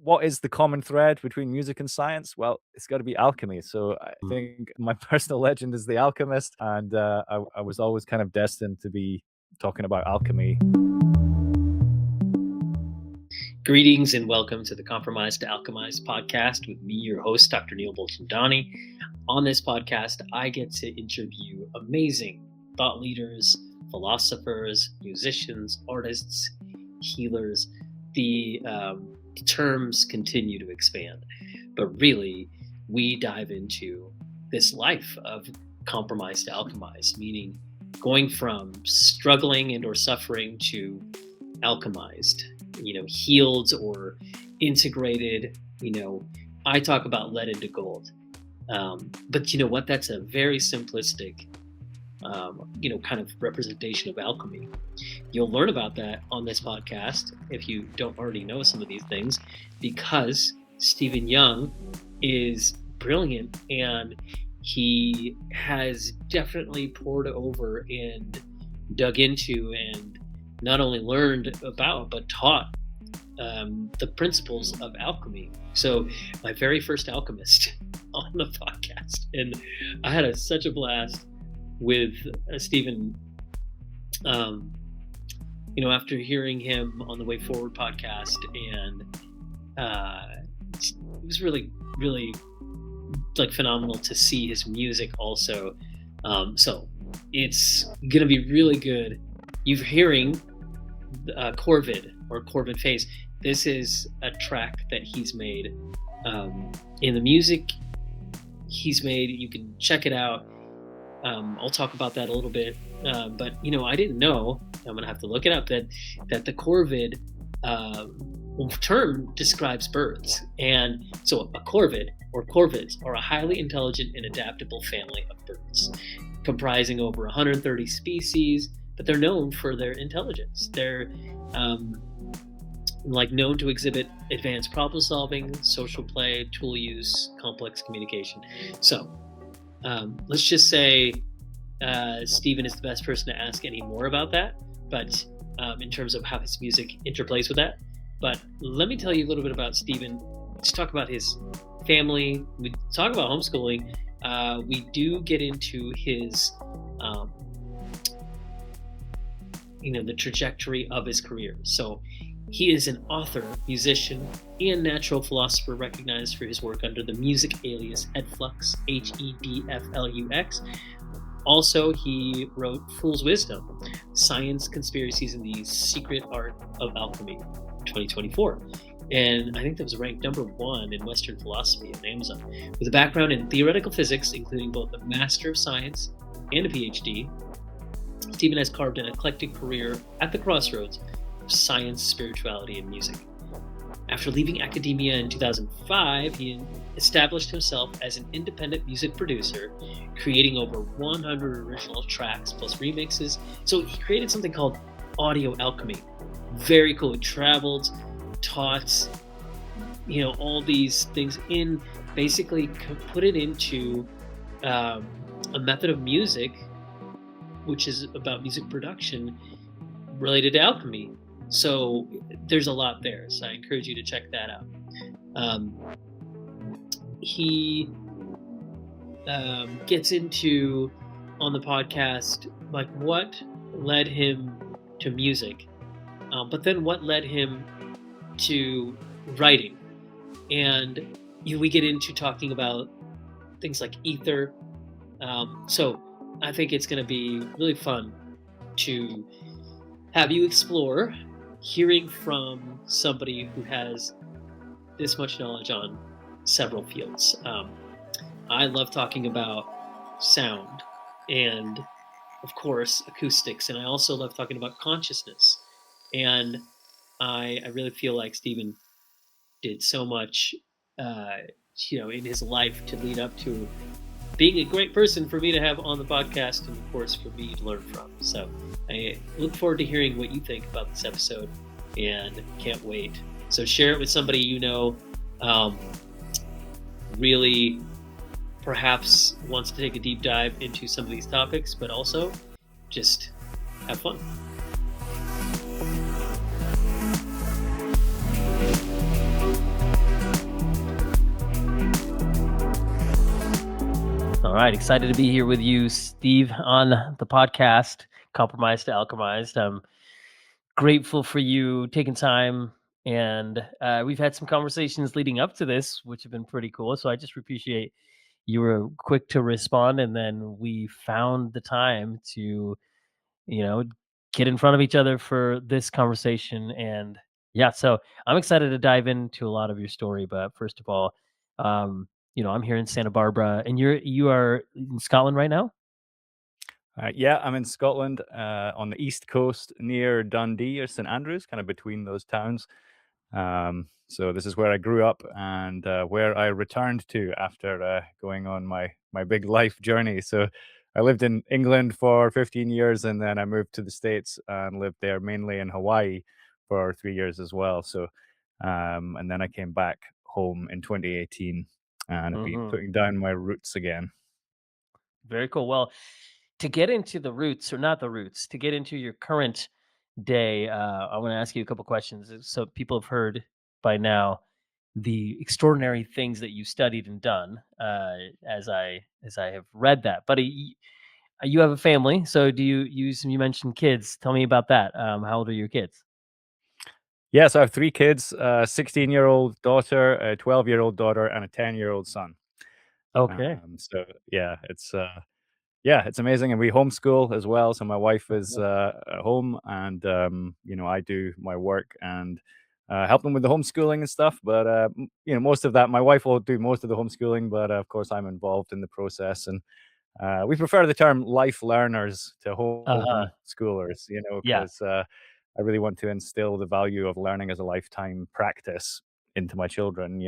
what is the common thread between music and science? Well, it's got to be alchemy. So I think my personal legend is the Alchemist, and I was always kind of destined to be talking about alchemy. Greetings and welcome to the Compromise to Alchemize podcast with me, your host, Dr. Neil Bolchandani. On this podcast, I get to interview amazing thought leaders, philosophers, musicians, artists, healers. The terms continue to expand, but really, we dive into this life of compromise to alchemize, meaning going from struggling and or suffering to alchemized, healed or integrated. I talk about lead into gold. But you know what? That's a very simplistic, kind of representation of alchemy. You'll learn about that on this podcast if you don't already know some of these things, because Stephen Young is brilliant and he has definitely poured over and dug into and not only learned about but taught the principles of alchemy. So my very first alchemist on the podcast, and I had such a blast with Stephen. After hearing him on the Way Forward podcast, and it was really, really phenomenal to see his music also. So it's gonna be really good. You're hearing Corvid or Corvid Phase. This is a track that he's made. In the music he's made, you can check it out. I'll talk about that a little bit. But I didn't know, I'm gonna have to look it up, that the Corvid term describes birds. And so a corvid or corvids are a highly intelligent and adaptable family of birds comprising over 130 species, but they're known for their intelligence. They're known to exhibit advanced problem solving, social play, tool use, complex communication. So let's just say Stephen is the best person to ask any more about that, but in terms of how his music interplays with that. But let me tell you a little bit about Stephen. Let's talk about his family. We talk about homeschooling. We do get into his the trajectory of his career. So he is an author, musician, and natural philosopher recognized for his work under the music alias Hedflux, Hedflux. Also, he wrote Fool's Wisdom, Science, Conspiracies, and the Secret Art of Alchemy, 2024. And I think that was ranked number 1 in Western philosophy on Amazon. With a background in theoretical physics, including both a Master of Science and a PhD, Stephen has carved an eclectic career at the crossroads of science, spirituality, and music. After leaving academia in 2005, he established himself as an independent music producer, creating over 100 original tracks plus remixes. So he created something called Audio Alchemy. Very cool. He traveled, taught, all these things in, basically put it into a method of music, which is about music production related to alchemy. So there's a lot there. So I encourage you to check that out. He gets into, on the podcast, what led him to music, but then what led him to writing. And we get into talking about things like ether. So I think it's going to be really fun to have you explore hearing from somebody who has this much knowledge on several fields. I love talking about sound and, of course, acoustics, and I also love talking about consciousness. And I really feel like Stephen did so much, in his life to lead up to being a great person for me to have on the podcast, and of course for me to learn from. So I look forward to hearing what you think about this episode, and can't wait. So share it with somebody really perhaps wants to take a deep dive into some of these topics, but also just have fun. All right, excited to be here with you, Steve, on the podcast, Compromise to Alchemized. I'm grateful for you taking time, and we've had some conversations leading up to this, which have been pretty cool. So I just appreciate you were quick to respond, and then we found the time to, you know, get in front of each other for this conversation. And yeah, so I'm excited to dive into a lot of your story. But first of all, um, I'm here in Santa Barbara, and you are in Scotland right now. Yeah, I'm in Scotland, on the east coast near Dundee or St Andrews, kind of between those towns. So this is where I grew up and where I returned to after going on my big life journey. So I lived in England for 15 years, and then I moved to the States and lived there mainly in Hawaii for 3 years as well. So and then I came back home in 2018 and I've been Hmm. putting down my roots again. Very cool. Well, to get into the roots, or not the roots, to get into your current day, I want to ask you a couple questions. So people have heard by now the extraordinary things that you studied and done, as I have read that. But you have a family, so you mentioned kids? Tell me about that. How old are your kids? Yes, I have 3 kids, a 16-year-old daughter, a 12-year-old daughter, and a 10-year-old son. Okay. So yeah, it's amazing, and we homeschool as well, so my wife is, Mhm. at home and, I do my work and, help them with the homeschooling and stuff, but, most of that my wife will do most of the homeschooling, but, of course, I'm involved in the process, and, we prefer the term life learners to Uh-huh. homeschoolers, Yeah. 'cause, I really want to instill the value of learning as a lifetime practice into my children,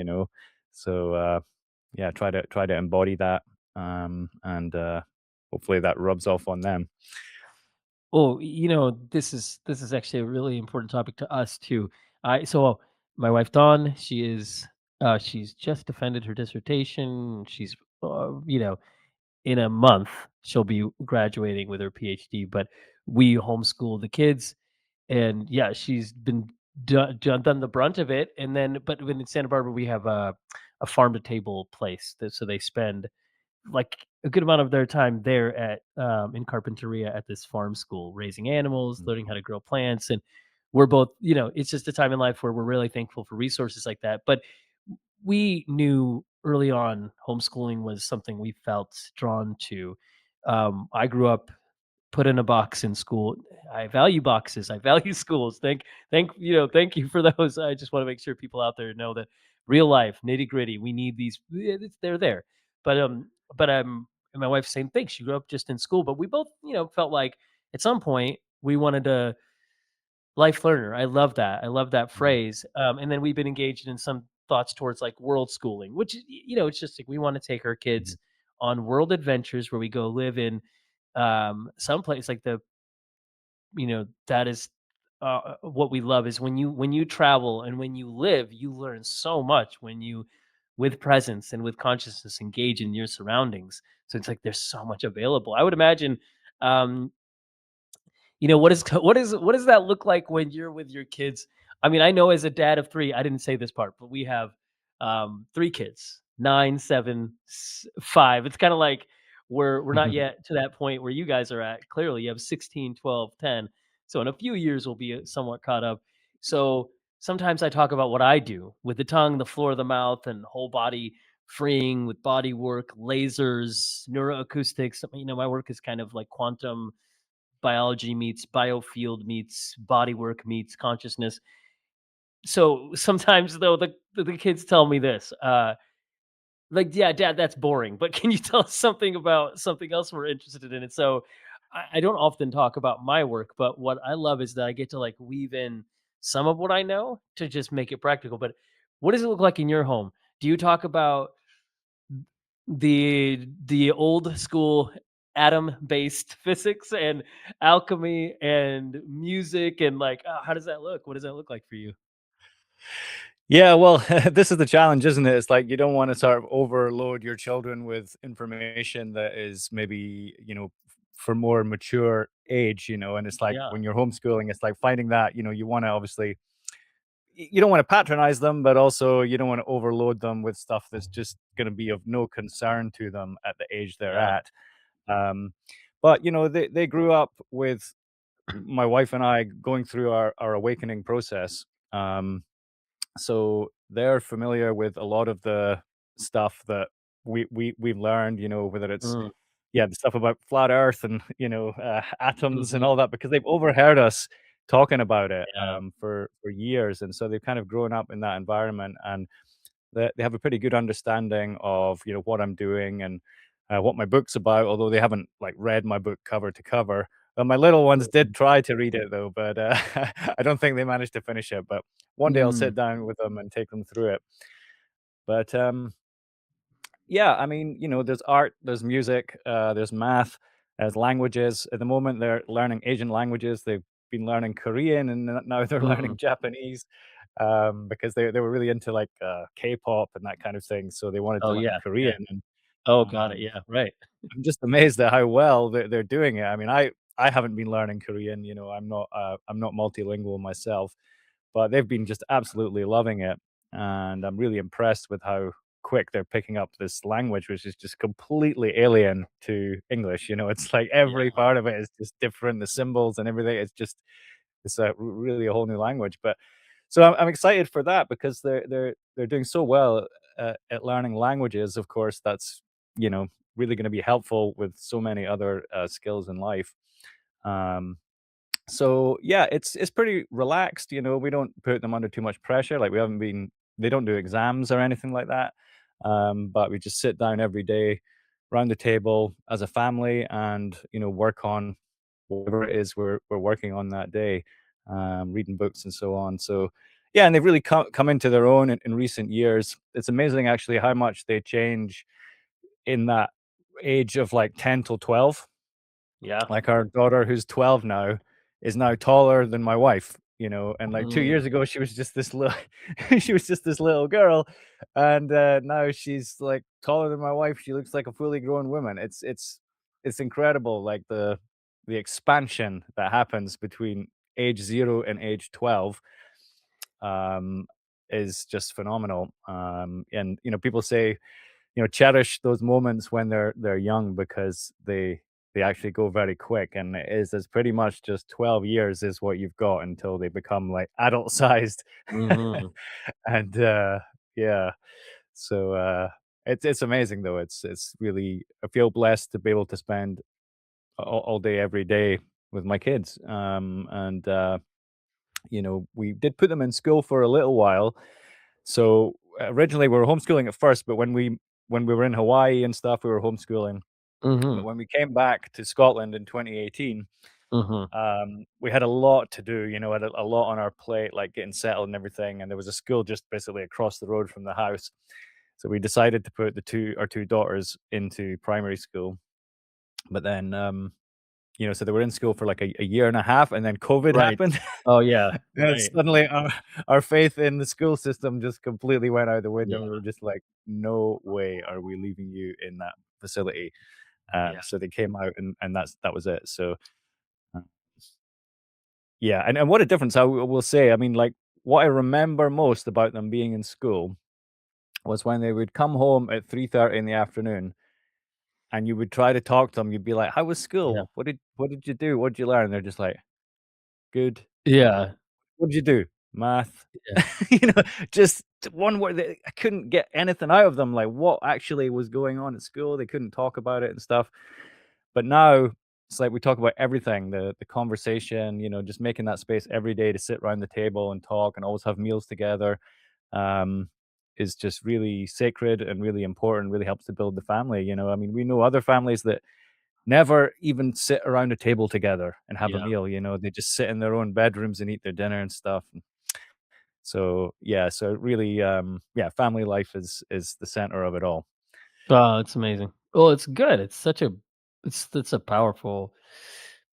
So, yeah, try to embody that, and, hopefully that rubs off on them. Oh, this is actually a really important topic to us too. My wife Dawn, she's just defended her dissertation. She's in a month she'll be graduating with her PhD. But we homeschool the kids, and yeah, she's been done the brunt of it. And then, but when in Santa Barbara, we have a farm to table place, so they spend like a good amount of their time there at in Carpinteria at this farm school, raising animals, learning how to grow plants. And we're both, it's just a time in life where we're really thankful for resources like that. But we knew early on homeschooling was something we felt drawn to. I grew up put in a box in school. I value boxes. I value schools. Thank you for those. I just want to make sure people out there know that real life, nitty gritty. We need these. They're there. But and my wife, same thing. She grew up just in school, but we both, felt like at some point we wanted to life learner. I love that. I love that Mhm, phrase. And then we've been engaged in some thoughts towards like world schooling, which is, it's just like we want to take our mhm, kids on world adventures where we go live in some place like that is what we love is when you travel and when you live, you learn so much when you with presence and with consciousness engage in your surroundings. So it's like there's so much available. I would imagine um what does that look like when you're with your kids? I mean, I know as a dad of 3, I didn't say this part, but we have, 3 kids, 9, 7, 5. It's kinda like we're not mhm. yet to that point where you guys are at. Clearly, you have 16, 12, 10. So in a few years, we'll be, somewhat caught up. So sometimes I talk about what I do with the tongue, the floor of the mouth, and whole body freeing with body work, lasers, neuroacoustics. My work is kind of like quantum biology meets biofield meets bodywork meets consciousness. So sometimes though the kids tell me this, like, yeah, dad, that's boring. But can you tell us something about something else we're interested in? And so I don't often talk about my work, but what I love is that I get to like weave in some of what I know to just make it practical. But what does it look like in your home? Do you talk about the old school atom based physics and alchemy and music and like how does that look? What does that look like for you? Yeah, well, this is the challenge, isn't it? It's like you don't wanna sort of overload your children with information that is maybe, for more mature age, and it's like Yeah. when you're homeschooling, it's like finding that, you wanna obviously you don't want to patronize them, but also you don't want to overload them with stuff that's just going to be of no concern to them at the age they're Yeah. at. Um, but they grew up with my wife and I going through our awakening process. Um, so they're familiar with a lot of the stuff that we've learned, whether it's Mm, yeah, the stuff about flat Earth and atoms and mhm. all that, because they've overheard us talking about it Yeah. for years, and so they've kind of grown up in that environment, and they have a pretty good understanding of what I'm doing and what my book's about. Although they haven't like read my book cover to cover. My little ones did Mhm. try to read it though, but I don't think they managed to finish it. But one day I'll Mm. sit down with them and take them through it. But yeah, I mean, there's art, there's music, there's math, there's languages. At the moment, they're learning Asian languages. They've been learning Korean, and now they're Mhm. learning Japanese because they were really into like K-pop and that kind of thing. So they wanted to Oh, learn yeah, yeah. Korean, and Oh, got it, um, yeah, right. I'm just amazed at how well they're doing it. I mean, I haven't been learning Korean. I'm not multilingual myself, but they've been just absolutely loving it, and I'm really impressed with how quick they're picking up this language, which is just completely alien to English. It's like every Yeah, part of it is just different. The symbols and everything. It's really a whole new language. But so I'm excited for that because they're doing so well at learning languages. Of course, that's really going to be helpful with so many other skills in life. Um, so yeah, it's pretty relaxed. We don't put them under too much pressure. Like we haven't been they don't do exams or anything like that. But we just sit down every day around the table as a family and work on whatever it is we're working on that day, reading books and so on. So yeah, and they've really come into their own in recent years. It's amazing actually how much they change in that age of like 10 till 12. yeah. Like, our daughter, who's 12 now, is now taller than my wife, and, like, 2 Mm, years ago, she was just this little she was just this little girl, and, now she's, like, taller than my wife. She looks like a fully grown woman. It's incredible, like, the expansion that happens between age 0 and age 12, um, is just phenomenal, and, people say cherish those moments when they're young because they actually go very quick, and it's pretty much just 12 years is what you've got until they become like adult sized. mhm. And yeah, so it's amazing though. It's really I feel blessed to be able to spend all day every day with my kids. And we did put them in school for a little while. So originally we were homeschooling at first, but when we were in Hawaii and stuff, we were homeschooling. But Mhm, when we came back to Scotland in 2018, mhm. we had a lot to do. Had a lot on our plate, like getting settled and everything. And there was a school just basically across the road from the house. So we decided to put our two daughters into primary school. But then, so they were in school for like a year and a half, and then COVID Right. happened. Oh, yeah, And right. suddenly our faith in the school system just completely went out the Yeah, window. We were just like, no way are we leaving you in that facility. yeah, So they came out, and that was it. So uh, yeah, and what a difference will say. I mean, like what I remember most about them being in school was when they would come home at 3:30 in the afternoon, and you would try to talk to them. You'd be like, "How was yeah, school? What did you do? What did you learn?" They're just like, "Good." yeah, "What did you do?" "Math." yeah, You know, just one word. I couldn't get anything out of them, like what actually was going on at school. They couldn't talk about it and stuff. But now it's like we talk about everything, the conversation, just making that space every day to sit around the table and talk and always have meals together, um, is just really sacred and really important, really helps to build the family. I mean, we know other families that never even sit around a table together and have a yeah. meal. They just sit in their own bedrooms and eat their dinner and stuff. So yeah, so really, yeah, family life is the center of it all. Oh, it's amazing. Well, it's good. It's a powerful,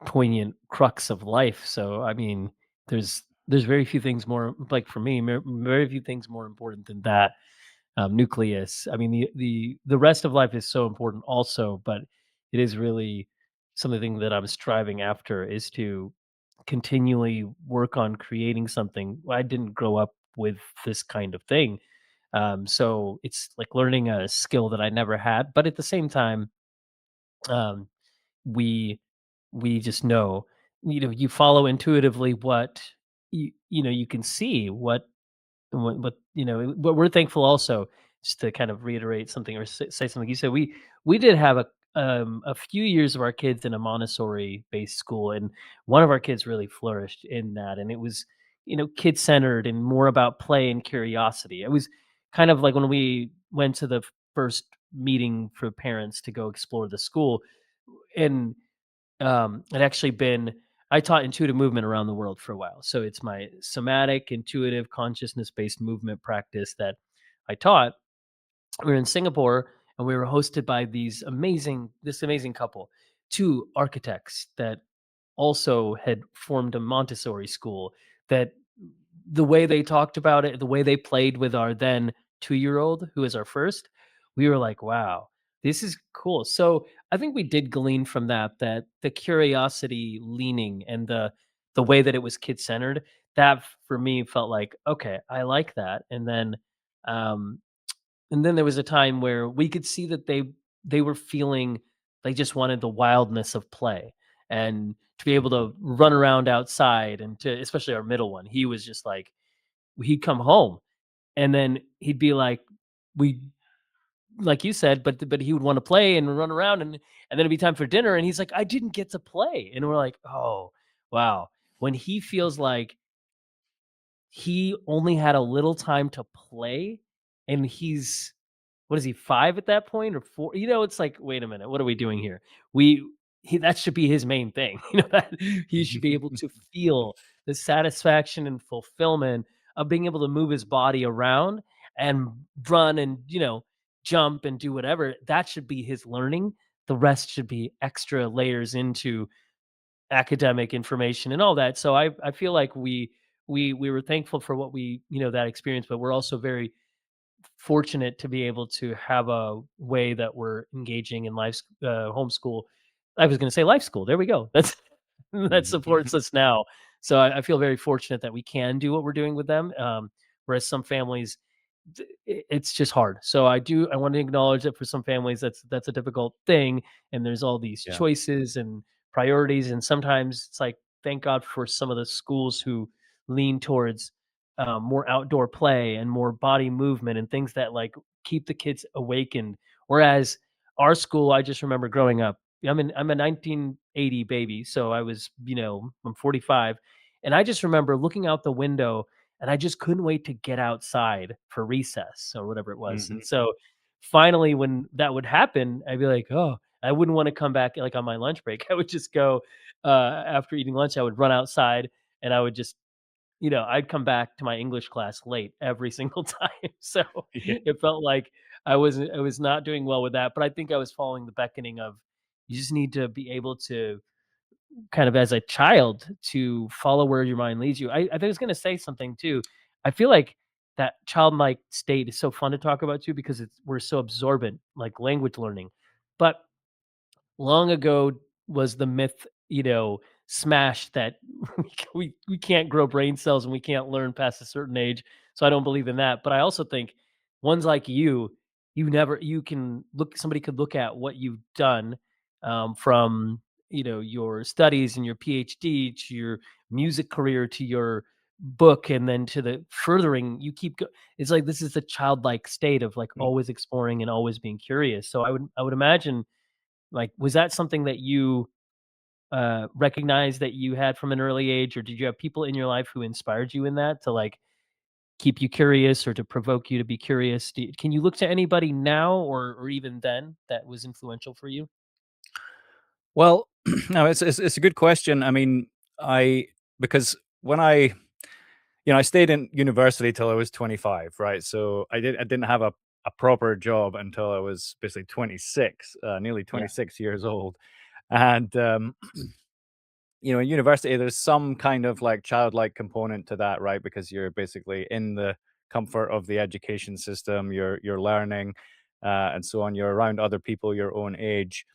poignant crux of life. So, I mean, there's very few things more like for me, very few things more important than that nucleus. I mean, the rest of life is so important also, but it is really something that I'm striving after is to continually work on creating something. I didn't grow up with this kind of thing. So it's like learning a skill that I never had, but at the same time, um, we we just know, you follow intuitively what you can see what but we're thankful also, just to kind of reiterate something or say something you said. We did have a few years of our kids in a Montessori based school, and one of our kids really flourished in that, and it was kid centered and more about play and curiosity. It was kind of like when we went to the first meeting for parents to go explore the school, and it actually been I taught intuitive movement around the world for a while. So it's my somatic, intuitive, consciousness-based movement practice that I taught. We were in Singapore and we were hosted by this amazing couple, two architects that also had formed a Montessori school. That the way they talked about it, the way they played with our then 2-year-old, who is our first, we were like, wow, this is cool. So I think we did glean from that the curiosity leaning and the way that it was kid centered, that for me felt like, okay, I like that. Um and then there was a time where we could see that they were feeling they just wanted the wildness of play, and to be able Mhm. to run around outside, and to especially our middle one, he was just like, he'd come home and then he'd be we like you said, but he would want to play and run around, and then it'd be time for dinner and he's like, I didn't get to play. And we're like, oh wow. When he feels like he only had a little time to play, and he's what is he, 5 at that point or 4? It's like, "Wait a minute, what are we doing here?" We that should be his main thing, that he should be able to feel the satisfaction and fulfillment of being able to move his body around and run and, jump and do whatever. That should be his learning. The rest should be extra layers into academic information and all that. So I feel like we were thankful for what that experience, but we're also very fortunate to be able to have a way that we're engaging in homeschool. I was going to say life school. There we go. That's that supports us now. So I feel very fortunate that we can do what we're doing with them. Whereas some families, it's just hard. So I want to acknowledge that for some families that's a difficult thing, and there's all these Yeah. choices and priorities, and sometimes it's like, thank God for some of the schools who lean towards more outdoor play and more body movement and things that like keep the kids awakened. Whereas our school, I just remember growing up. I'm a 1980 baby, so I'm 45, and I just remember looking out the window and I just couldn't wait to get outside for recess or whatever it was. Mhm. And so finally, when that would happen, I'd be like, oh, I wouldn't want to come back like on my lunch break. I would just go after eating lunch. I would run outside and I would just I'd come back to my English class late every single time. So Yeah. it felt like I was not doing well with that, but I think I was following the beckoning of, you just need to be able to kind of as a child to follow where your mind leads you. I was going to say something too. I feel like that childlike state is so fun to talk about too, because we're so absorbent, like language learning. But long ago was the myth, smashed, that we can't grow brain cells and we can't learn past a certain age. So I don't believe in that. But I also think ones like you can look, somebody could look at what you've done, from your studies and your PhD to your music career to your book, and then to the furthering you it's like this is the childlike state of like Mm. always exploring and always being curious. So I would imagine, like, was that something that you, recognized that you had from an early age, or did you have people in your life who inspired you in that to, like, keep you curious or to provoke you to be curious? Can you look to anybody now or even then that was influential for you? Well, no, it's a good question. I mean, I because when I stayed in university till I was 25, right? So I didn't have a proper job until I was basically 26, nearly Yeah. 26 years old. And in university, there's some kind of like childlike component to that, right? Because you're basically in the comfort of the education system, you're learning, and so on. You're around other people your own age.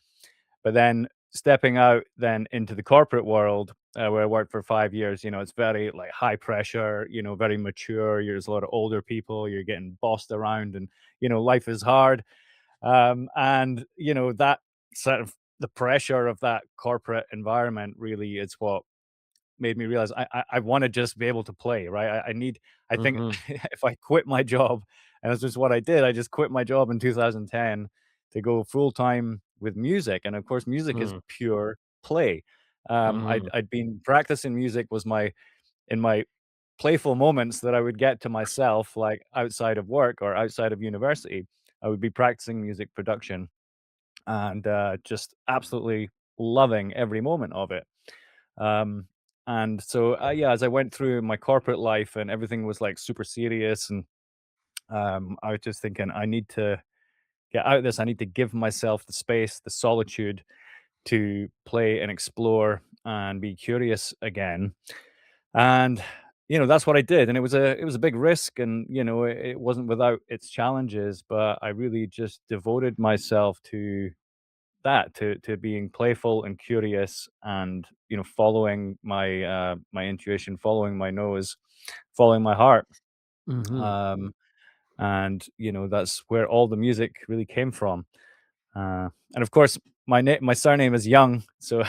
But then stepping out then into the corporate world, where I worked for 5 years, it's very like high pressure, very mature. There's a lot of older people. You're getting bossed around, and life is hard. And that sort of the pressure of that corporate environment really is what made me realize I want to just be able to play, right? I think Mhm. if I quit my job, and that's just what I did, I just quit my job in 2010 to go full time with music, and of course, music is Mm. pure play. Mhm. I'd been practicing music was my in my playful moments that I would get to myself, like outside of work or outside of university. I would be practicing music production and just absolutely loving every moment of it. Um, and so, yeah, as I went through my corporate life and everything was like super serious, and I was just thinking, I need to get out of this. I need to give myself the space, the solitude to play and explore and be curious again. And that's what I did, and it was a big risk, and it wasn't without its challenges, but I really just devoted myself to that, to being playful and curious, and following my intuition, following my nose, following my heart. Mhm. um and that's where all the music really came from. And of course, my surname is Young, so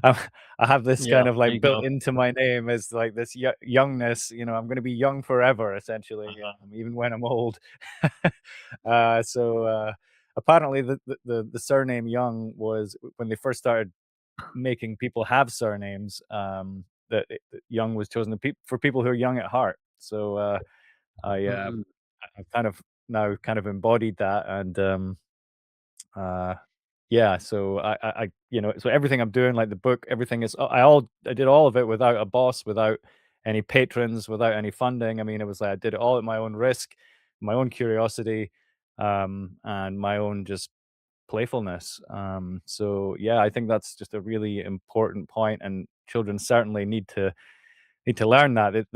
I, I have this Yeah, kind of there you like built go. into my name as like this youngness. I'm going to be young forever, essentially, Uh-huh. even when I'm old. So apparently, the surname Young was when they first started making people have surnames. That Young was chosen for people who are young at heart. So I Mhm. I've kind of now kind of embodied that, and uh yeah, so so everything I'm doing, like the book, everything is I did all of it without a boss, without any patrons, without any funding. I mean, it was like I did it all at my own risk, my own curiosity, and my own just playfulness. So yeah, I think that's just a really important point, and children certainly need to learn that.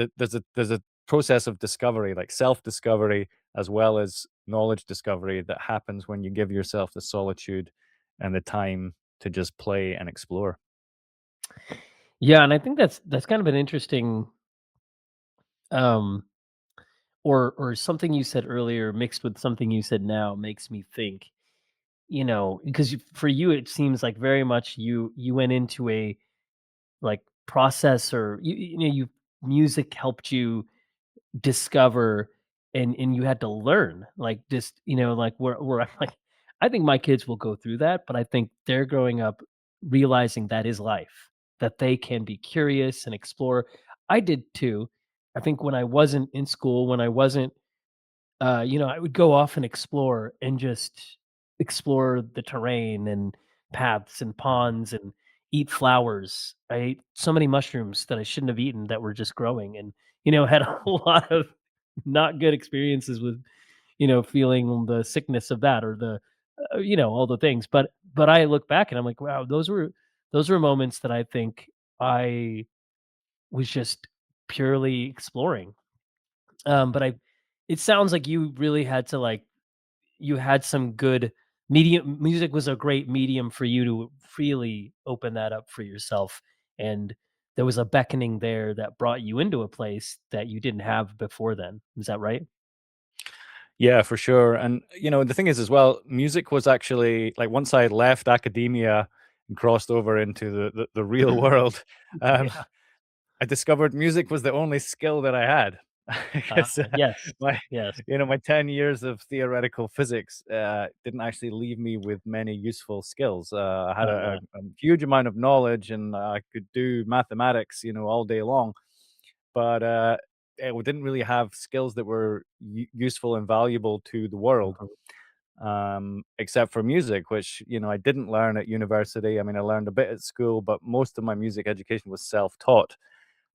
There's a process of discovery, like self-discovery, as well as knowledge discovery, that happens when you give yourself the solitude and the time to just play and explore. Yeah, and I think that's kind of an interesting, um, or something you said earlier mixed with something you said now makes me think, because for you it seems like very much you went into a like process, or you music helped you discover, and you had to learn, like, just, like, where I'm like, I think my kids will go through that, but I think they're growing up realizing that is life, that they can be curious and explore. I did too. I think when I wasn't in school, when I wasn't, I would go off and explore and just explore the terrain and paths and ponds and eat flowers. I ate so many mushrooms that I shouldn't have eaten that were just growing, and, had a lot of not good experiences with, feeling the sickness of that, or the, all the things. But I look back and I'm like, wow, those were moments that I think I was just purely exploring. But it sounds like you really had to, like, you had some good medium. Music was a great medium for you to freely open that up for yourself, and there was a beckoning there that brought you into a place that you didn't have before then. Is that right? Yeah, for sure. And the thing is as well, music was actually like once I left academia and crossed over into the real world, um, Yeah. I discovered music was the only skill that I had. Because Yes. my Yes. my 10 years of theoretical physics didn't actually leave me with many useful skills. I had Uh, a huge amount of knowledge, and I could do mathematics, all day long, but it didn't really have skills that were useful and valuable to the world, mhm. except for music, which I didn't learn at university. I mean, I learned a bit at school, but most of my music education was self-taught.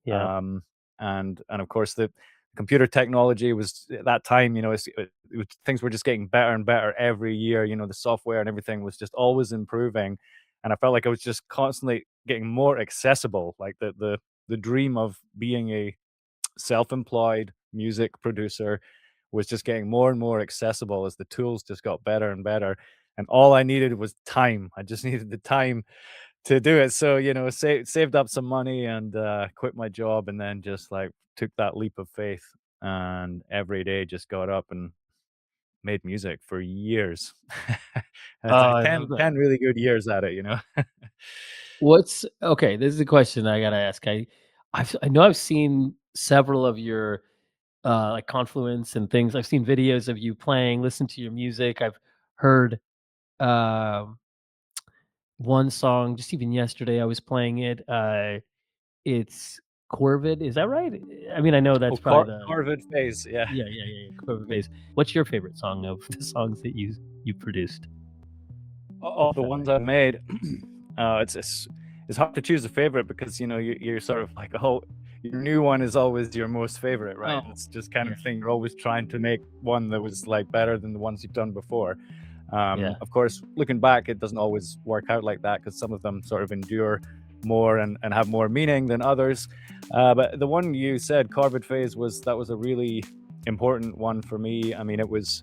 Yeah. um, and of course, the computer technology was at that time, things were just getting better and better every year. The software and everything was just always improving, and I felt like I was just constantly getting more accessible. Like the dream of being a self-employed music producer was just getting more and more accessible as the tools just got better and better. And all I needed was time. I just needed the time to do it. So, saved up some money and quit my job, and then just like took that leap of faith, and every day just got up and made music for years. Oh, That's like I 10, love that. 10 really good years at it, What's okay, this is a question I gotta ask. I know I've seen several of your, like, Confluence and things. I've seen videos of you playing, listen to your music. I've heard, um, one song just even yesterday, I was playing it, it's Corvid, is that right? I mean, I know Oh, that's probably the Corvid phase, yeah. yeah, Corvid bass. What's your favorite song of the songs that you produced, All if the that ones I've made, it's hard to choose a favorite because you're sort of like, oh, your new one is always your most favorite, right? Oh, It's just kind yeah, of thing. You're always trying to make one that was like better than the ones you've done before. yeah, Of course, looking back, it doesn't always work out like that because some of them sort of endure more and have more meaning than others. But the one you said, Corvid phase, was a really important one for me. I mean, it was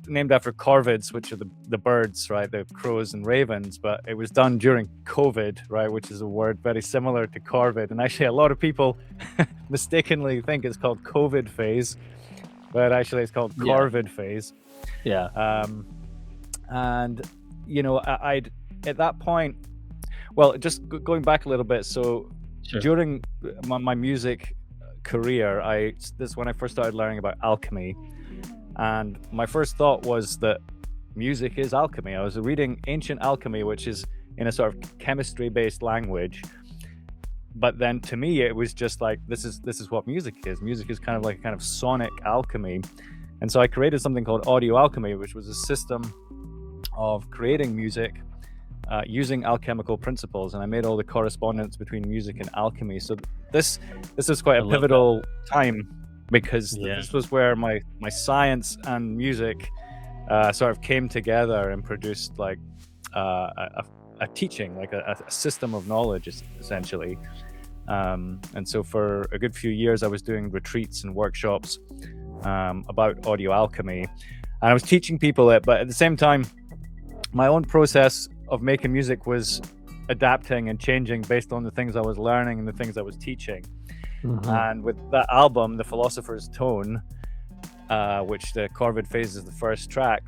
named after corvids, which are the birds, right? The crows and ravens, but it was done during COVID, right? Which is a word very similar to corvid. And actually, a lot of people mistakenly think it's called COVID phase, but actually, it's called yeah, corvid phase. yeah, Um, and I'd at that point, well, just going back a little bit. So sure. during my music career, this is when I first started learning about alchemy. And my first thought was that music is alchemy. I was reading ancient alchemy, which is in a sort of chemistry-based language. But then to me, it was just like, this is what music is. Music is kind of like a kind of sonic alchemy. And so I created something called Audio Alchemy, which was a system of creating music using alchemical principles. And I made all the correspondence between music and alchemy. So this is quite I a love that. pivotal time, because Yeah. this was where my science and music sort of came together and produced like a teaching, like a system of knowledge, essentially. And so for a good few years, I was doing retreats and workshops about audio alchemy, and I was teaching people it. But at the same time, my own process of making music was adapting and changing based on the things I was learning and the things I was teaching. Mhm. And with that album, The Philosopher's Tone, which the Corvid phase is the first track,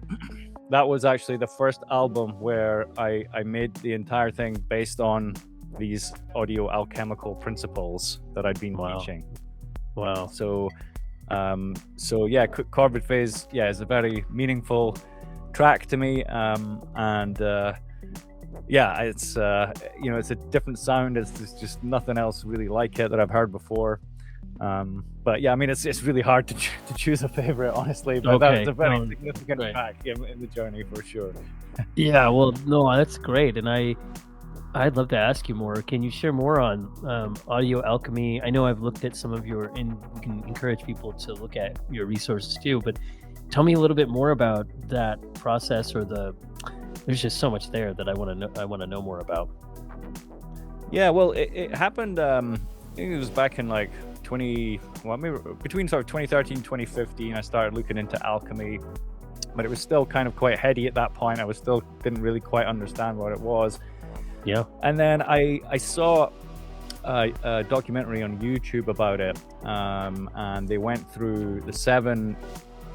that was actually the first album where I made the entire thing based on these audio alchemical principles that I'd been Wow. teaching. Wow. So, yeah, Corvid phase, yeah, is a very meaningful track to me, and yeah, it's it's a different sound. There's just nothing else really like it that I've heard before. But yeah, I mean, it's really hard to choose a favorite, honestly. But that was Okay. a very No, significant great. track in the journey for sure. Yeah, well, no, that's great, and I'd love to ask you more. Can you share more on audio alchemy? I know I've looked at some of your, and we can encourage people to look at your resources too. But tell me a little bit more about that process, or There's just so much there that I want to know. I want to know more about. Yeah, well, it happened. I think it was back in like well, maybe between sort of 2013, 2015. I started looking into alchemy, but it was still kind of quite heady at that point. I still didn't really quite understand what it was. Yeah. And then I saw a documentary on YouTube about it, and they went through the 7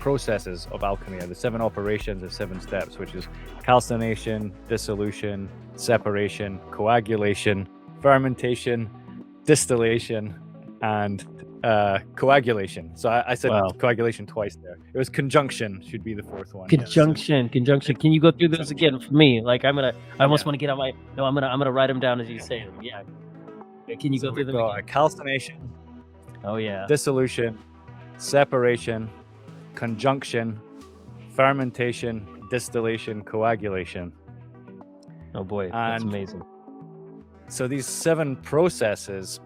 processes of alchemy, the 7 operations, the 7 steps, which is calcination, dissolution, separation, coagulation, fermentation, distillation, and coagulation. So I said Wow. coagulation twice there. It was conjunction, should be the 4th one. Conjunction. Can you go through those Conjunction. again for me? Like I almost Yeah. want to get on my. No, I'm gonna write them down as you say them. Yeah. Can you So go through we've them got again? calcination, Oh yeah. dissolution, separation, conjunction, fermentation, distillation, coagulation. Oh boy, that's And amazing. so these 7 processes,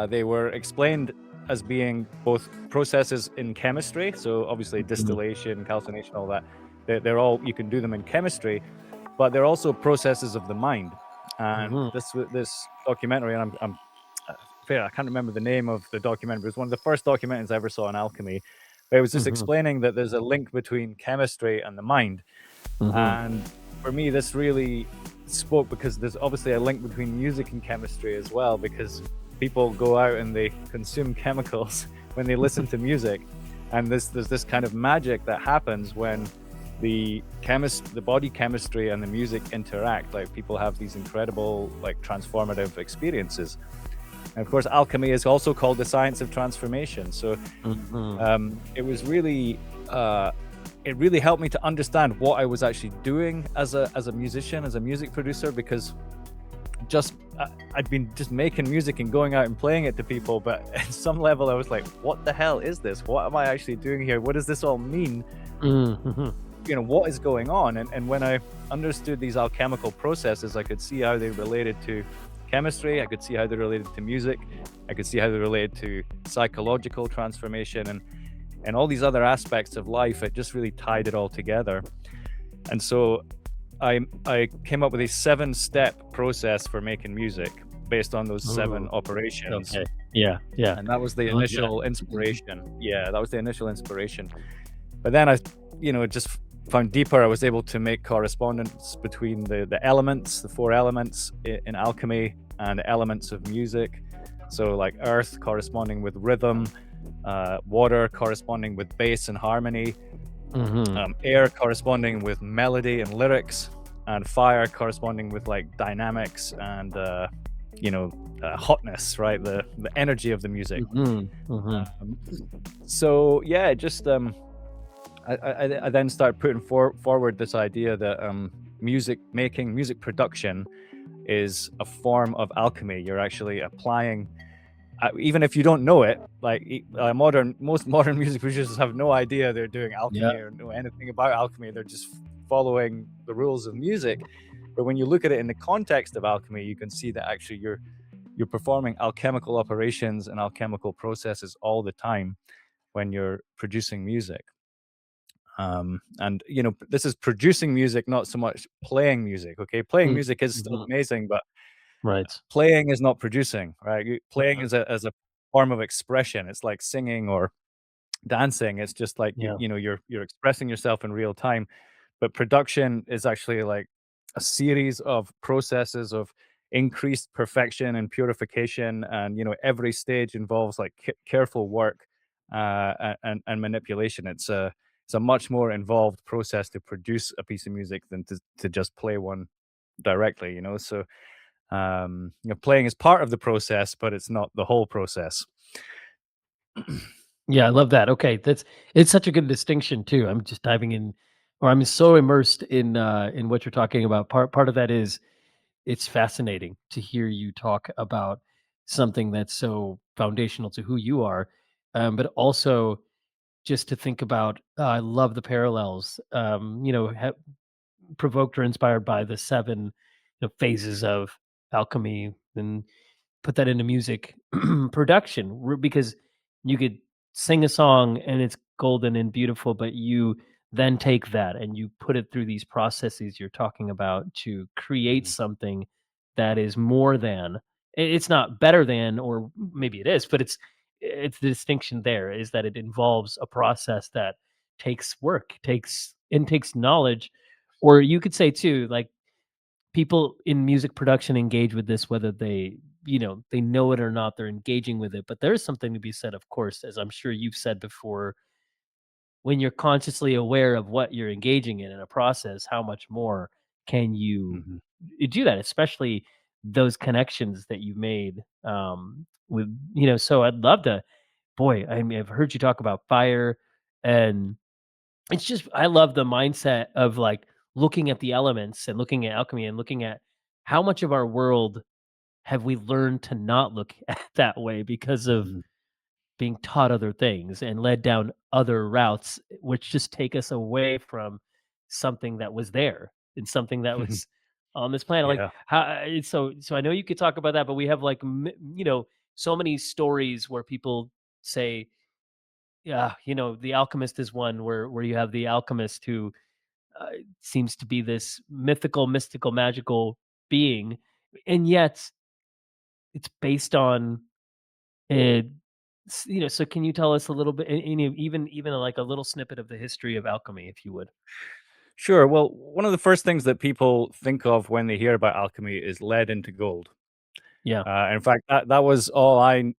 they were explained as being both processes in chemistry. So obviously Mhm. distillation, calcination, all that. They're all, you can do them in chemistry, but they're also processes of the mind. And Mhm. this documentary, and I'm I can't remember the name of the documentary. It was one of the first documentaries I ever saw on alchemy. But it was just Mhm. explaining that there's a link between chemistry and the mind. Mhm. And for me, this really spoke because there's obviously a link between music and chemistry as well, because people go out and they consume chemicals when they listen to music, and there's this kind of magic that happens when the body chemistry and the music interact. Like, people have these incredible, like, transformative experiences. And of course, alchemy is also called the science of transformation. So it was really it really helped me to understand what I was actually doing as a musician, as a music producer, because I'd been just making music and going out and playing it to people, but at some level I was like, what the hell is this? What am I actually doing here? What does this all mean? What is going on? And when I understood these alchemical processes, I could see how they related to chemistry, I could see how they related to music, I could see how they related to psychological transformation, and all these other aspects of life. It just really tied it all together. And so I came up with a 7-step process for making music based on those 7 operations. Okay. Yeah. And that was the I love initial inspiration. Yeah, that was the initial inspiration. But then I just found deeper. I was able to make correspondence between the elements, the 4 elements in alchemy, and the elements of music. So, like, earth corresponding with rhythm, water corresponding with bass and harmony, air corresponding with melody and lyrics, and fire corresponding with, like, dynamics and hotness, right? The energy of the music. So yeah, just I then started putting forward this idea that music production is a form of alchemy. You're actually applying, even if you don't know it, like, most modern music producers have no idea they're doing alchemy or know anything about alchemy. They're just following the rules of music. But when you look at it in the context of alchemy, you can see that actually you're performing alchemical operations and alchemical processes all the time when you're producing music. And this is producing music, not so much playing music. Okay, playing music is still amazing, but Right. playing is not producing, right? Playing is a form of expression. It's like singing or dancing. It's just like Yeah. you're expressing yourself in real time. But production is actually like a series of processes of increased perfection and purification, and every stage involves, like, careful work and manipulation. It's a much more involved process to produce a piece of music than to just play one directly. So playing is part of the process, but it's not the whole process. Yeah, I love that. Okay, it's such a good distinction too. I'm just diving in, or I'm so immersed in what you're talking about. Part of that is it's fascinating to hear you talk about something that's so foundational to who you are, but also just to think about. I love the parallels. Provoked or inspired by the 7 phases of alchemy, and put that into music production, because you could sing a song and it's golden and beautiful, but you then take that and you put it through these processes you're talking about to create Mhm, something that is more than, it's not better than, or maybe it is, but it's the distinction there is that it involves a process that takes work, takes knowledge. Or you could say too, like, people in music production engage with this whether they know it or not. They're engaging with it, but there is something to be said, of course, as I'm sure you've said before, when you're consciously aware of what you're engaging in a process, how much more can you mhm, do that, especially those connections that you made, with, so I'd love to, boy, I mean, I've heard you talk about fire, and it's just, I love the mindset of, like, looking at the elements and looking at alchemy and looking at how much of our world have we learned to not look at that way because of mhm, being taught other things and led down other routes, which just take us away from something that was there and something that mhm. was on this planet. Like, Yeah. how, so I know you could talk about that, but we have, like, so many stories where people say, yeah, the Alchemist is one where you have the alchemist who uh, seems to be this mythical, mystical, magical being, and yet it's based on, uh, So can you tell us a little bit, even like a little snippet of the history of alchemy, if you would? Sure. Well, one of the first things that people think of when they hear about alchemy is lead into gold. Yeah. In fact, that was all I'd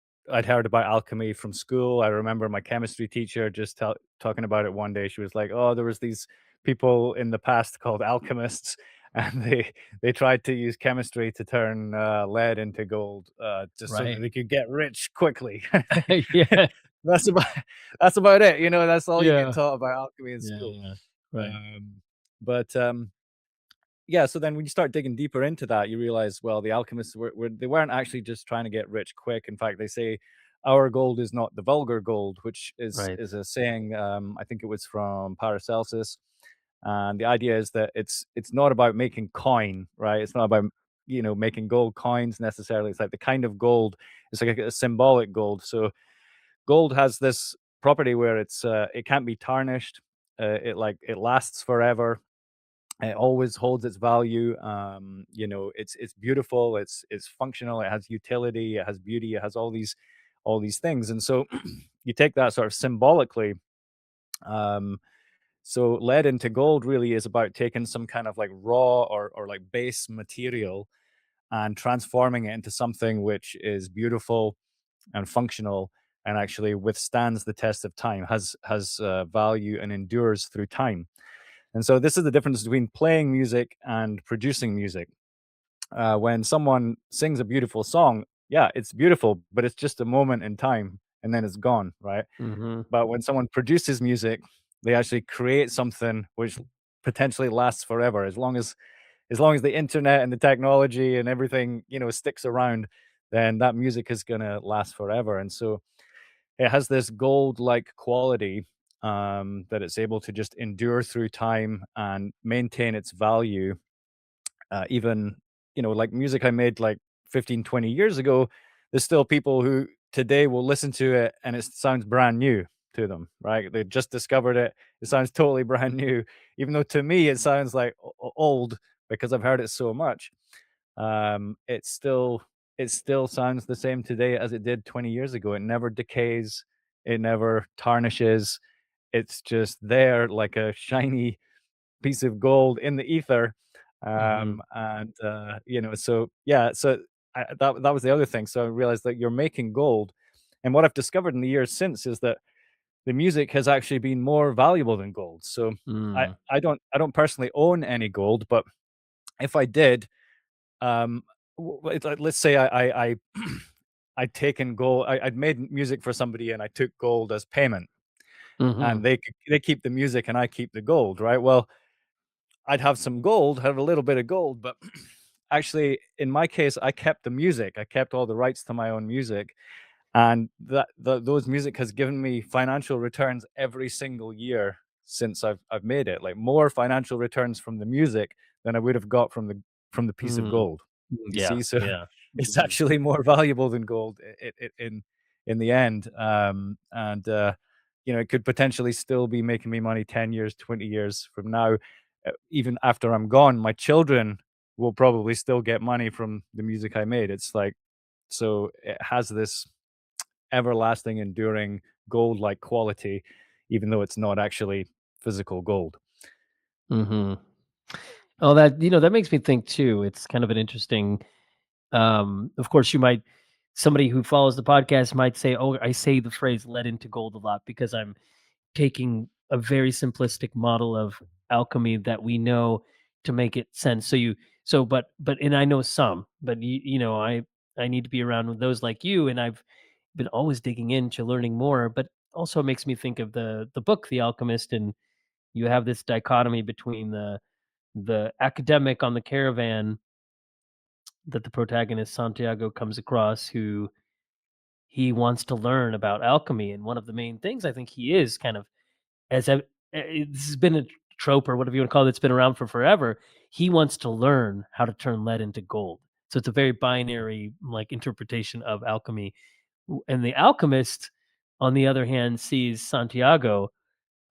heard about alchemy from school. I remember my chemistry teacher just talking about it one day. She was like, "Oh, there was these people in the past called alchemists, and they tried to use chemistry to turn lead into gold, just so that Right. they could get rich quickly." Yeah. That's about that's about it. That's all you get Yeah. taught about alchemy in Yeah. school. Yeah. Right. But yeah, so then when you start digging deeper into that, you realize, well, the alchemists they weren't actually just trying to get rich quick. In fact, they say our gold is not the vulgar gold, which is Right. is a saying. I think it was from Paracelsus, and the idea is that it's not about making coin, right? It's not about making gold coins necessarily. It's like the kind of gold. It's like a symbolic gold. So gold has this property where it can't be tarnished. It lasts forever. It always holds its value. It's beautiful. It's functional. It has utility. It has beauty. It has all these things. And so you take that sort of symbolically. Um, so lead into gold really is about taking some kind of like raw or like base material and transforming it into something which is beautiful and functional and actually withstands the test of time, has value and endures through time. And so this is the difference between playing music and producing music. When someone sings a beautiful song, yeah, it's beautiful, but it's just a moment in time and then it's gone, right? Mm-hmm. But when someone produces music, they actually create something which potentially lasts forever. As long as the internet and the technology and everything, sticks around, then that music is gonna last forever. And so it has this gold-like quality, that it's able to just endure through time and maintain its value, even, like music I made like 15, 20 years ago, there's still people who today will listen to it and it sounds brand new to them, right? They just discovered it. It sounds totally brand new, even though to me it sounds like old because I've heard it so much. It still sounds the same today as it did 20 years ago. It never decays, it never tarnishes. It's just there like a shiny piece of gold in the ether. Mm-hmm. So yeah, so that was the other thing. So I realized that you're making gold. And what I've discovered in the years since is that the music has actually been more valuable than gold. So I, Mm. I don't personally own any gold, but if I did, um, like, let's say I I'd taken gold. I'd made music for somebody and I took gold as payment, Mm-hmm. and they keep the music and I keep the gold, right? Well, I'd have some gold, have a little bit of gold, but actually, in my case, I kept the music. I kept all the rights to my own music, and those music has given me financial returns every single year since I've made it. Like more financial returns from the music than I would have got from the piece of Mm. gold. You Yeah. see, so Yeah. it's Mm-hmm. actually more valuable than gold in the end. And it could potentially still be making me money 10 years, 20 years from now. Even after I'm gone, my children will probably still get money from the music I made. It's like so it has this everlasting, enduring gold-like quality, even though it's not actually physical gold. Mm-hmm. Oh, that makes me think too. It's kind of an interesting. Of course, somebody who follows the podcast might say, "Oh, I say the phrase 'let into gold' a lot because I'm taking a very simplistic model of alchemy that we know to make it sense." And I know some, but I need to be around with those like you, and I've been always digging into learning more. But also, it makes me think of the book, The Alchemist, and you have this dichotomy between the academic on the caravan that the protagonist Santiago comes across, who he wants to learn about alchemy, and one of the main things I think he is kind of as a this has been a trope or whatever you want to call it, it's been around for forever. He wants to learn how to turn lead into gold. So it's a very binary like interpretation of alchemy. And the alchemist, on the other hand, sees Santiago.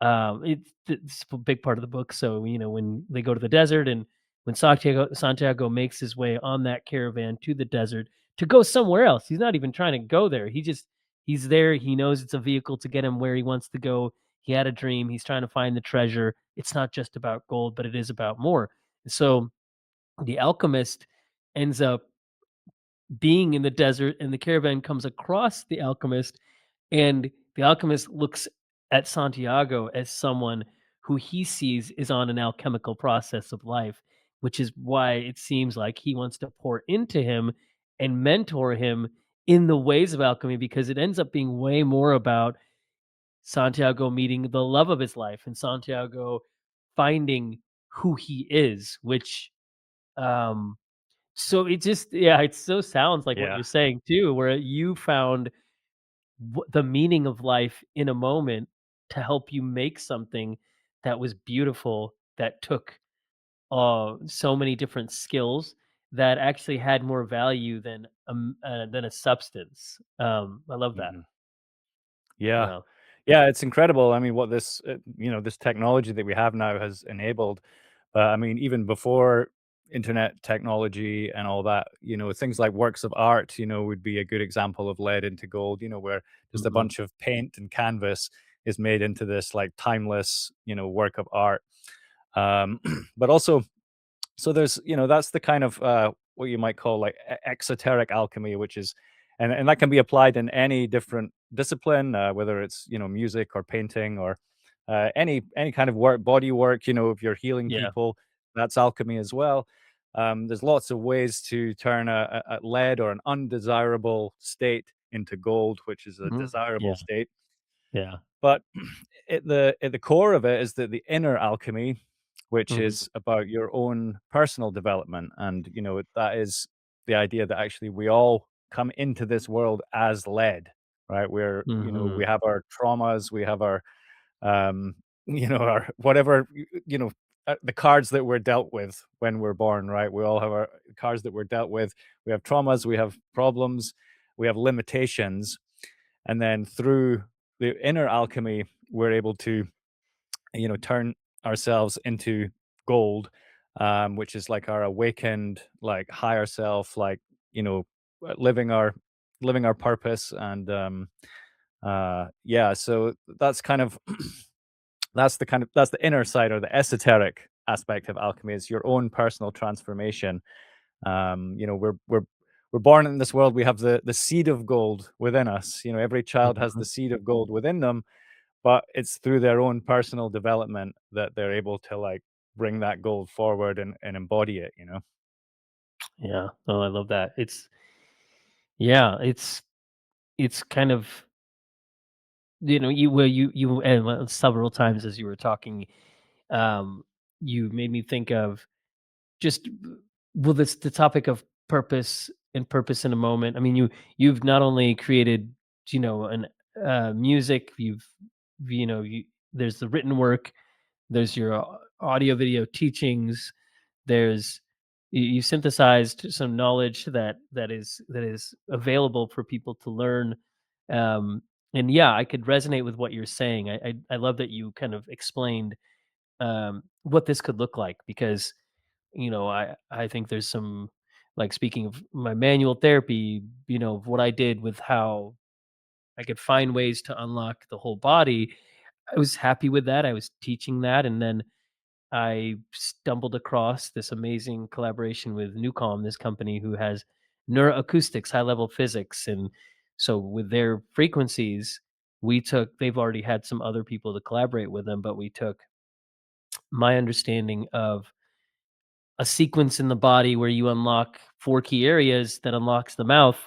It's a big part of the book. So when they go to the desert, and when Santiago makes his way on that caravan to the desert to go somewhere else, he's not even trying to go there. He's there. He knows it's a vehicle to get him where he wants to go. He had a dream. He's trying to find the treasure. It's not just about gold, but it is about more. So the alchemist ends up being in the desert, and the caravan comes across the alchemist, and the alchemist looks at Santiago as someone who he sees is on an alchemical process of life, which is why it seems like he wants to pour into him and mentor him in the ways of alchemy, because it ends up being way more about Santiago meeting the love of his life and Santiago finding who he is, which um so it just, yeah, it so sounds like what Yeah. you're saying too, where you found the meaning of life in a moment to help you make something that was beautiful, that took so many different skills that actually had more value than a substance. I love that. Mhm. Yeah. Yeah. Yeah, it's incredible. I mean, what this, this technology that we have now has enabled. I mean, even before internet technology and all that, things like works of art, would be a good example of lead into gold, where just a Hmm. bunch of paint and canvas is made into this like timeless, work of art. Um, but also, so there's, that's the kind of what you might call like exoteric alchemy, which is, and that can be applied in any different discipline, whether it's music or painting or any kind of work, body work. If you're healing Yeah. people, that's alchemy as well. There's lots of ways to turn a lead or an undesirable state into gold, which is a Hmm. desirable Yeah. state. Yeah. But at the core of it is that the inner alchemy, which Hmm. is about your own personal development, and that is the idea that actually we all come into this world as led, right? We Hmm. have our traumas, we have our um, our whatever the cards that we're dealt with when we're born, right? We all have our cards that we're dealt with. We have traumas, we have problems, we have limitations, and then through the inner alchemy we're able to turn ourselves into gold, which is like our awakened like higher self, like you know living our purpose. And yeah, so that's kind of that's the inner side, or the esoteric aspect of alchemy, is your own personal transformation. We're born in this world. We have the seed of gold within us. Every child has Hmm. the seed of gold within them, but it's through their own personal development that they're able to like bring that gold forward and embody it. Yeah. Oh, I love that. Yeah, it's kind of, you and several times as you were talking, um, you made me think of just, well, this the topic of purpose and purpose in a moment. I mean, you've not only created, an music, you there's the written work, there's your audio video teachings, there's you synthesized some knowledge that is available for people to learn. um and yeah, I could resonate with what you're saying. I love that you kind of explained what this could look like, because I think there's some, like, speaking of my manual therapy, of what I did with how I could find ways to unlock the whole body. I was happy with that. I was teaching that, and then I stumbled across this amazing collaboration with NuCalm, this company who has neuroacoustics, high level physics. And so with their frequencies, they've already had some other people to collaborate with them, but we took my understanding of a sequence in the body where you unlock four key areas that unlocks the mouth,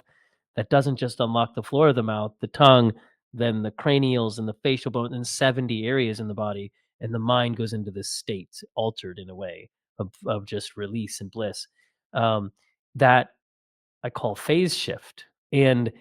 that doesn't just unlock the floor of the mouth, the tongue, then the cranials and the facial bone, and 70 areas in the body. And the mind goes into this state, altered in a way of just release and bliss. That I call phase shift. And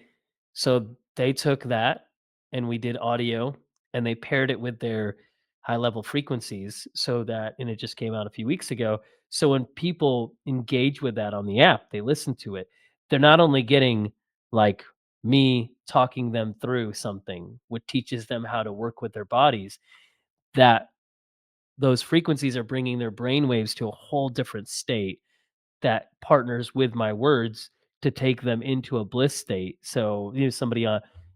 so they took that, and we did audio, and they paired it with their high level frequencies, so that, and it just came out a few weeks ago. So when people engage with that on the app, they listen to it. They're not only getting, like, me talking them through something, which teaches them how to work with their bodies, that those frequencies are bringing their brain waves to a whole different state that partners with my words to take them into a bliss state. So, somebody,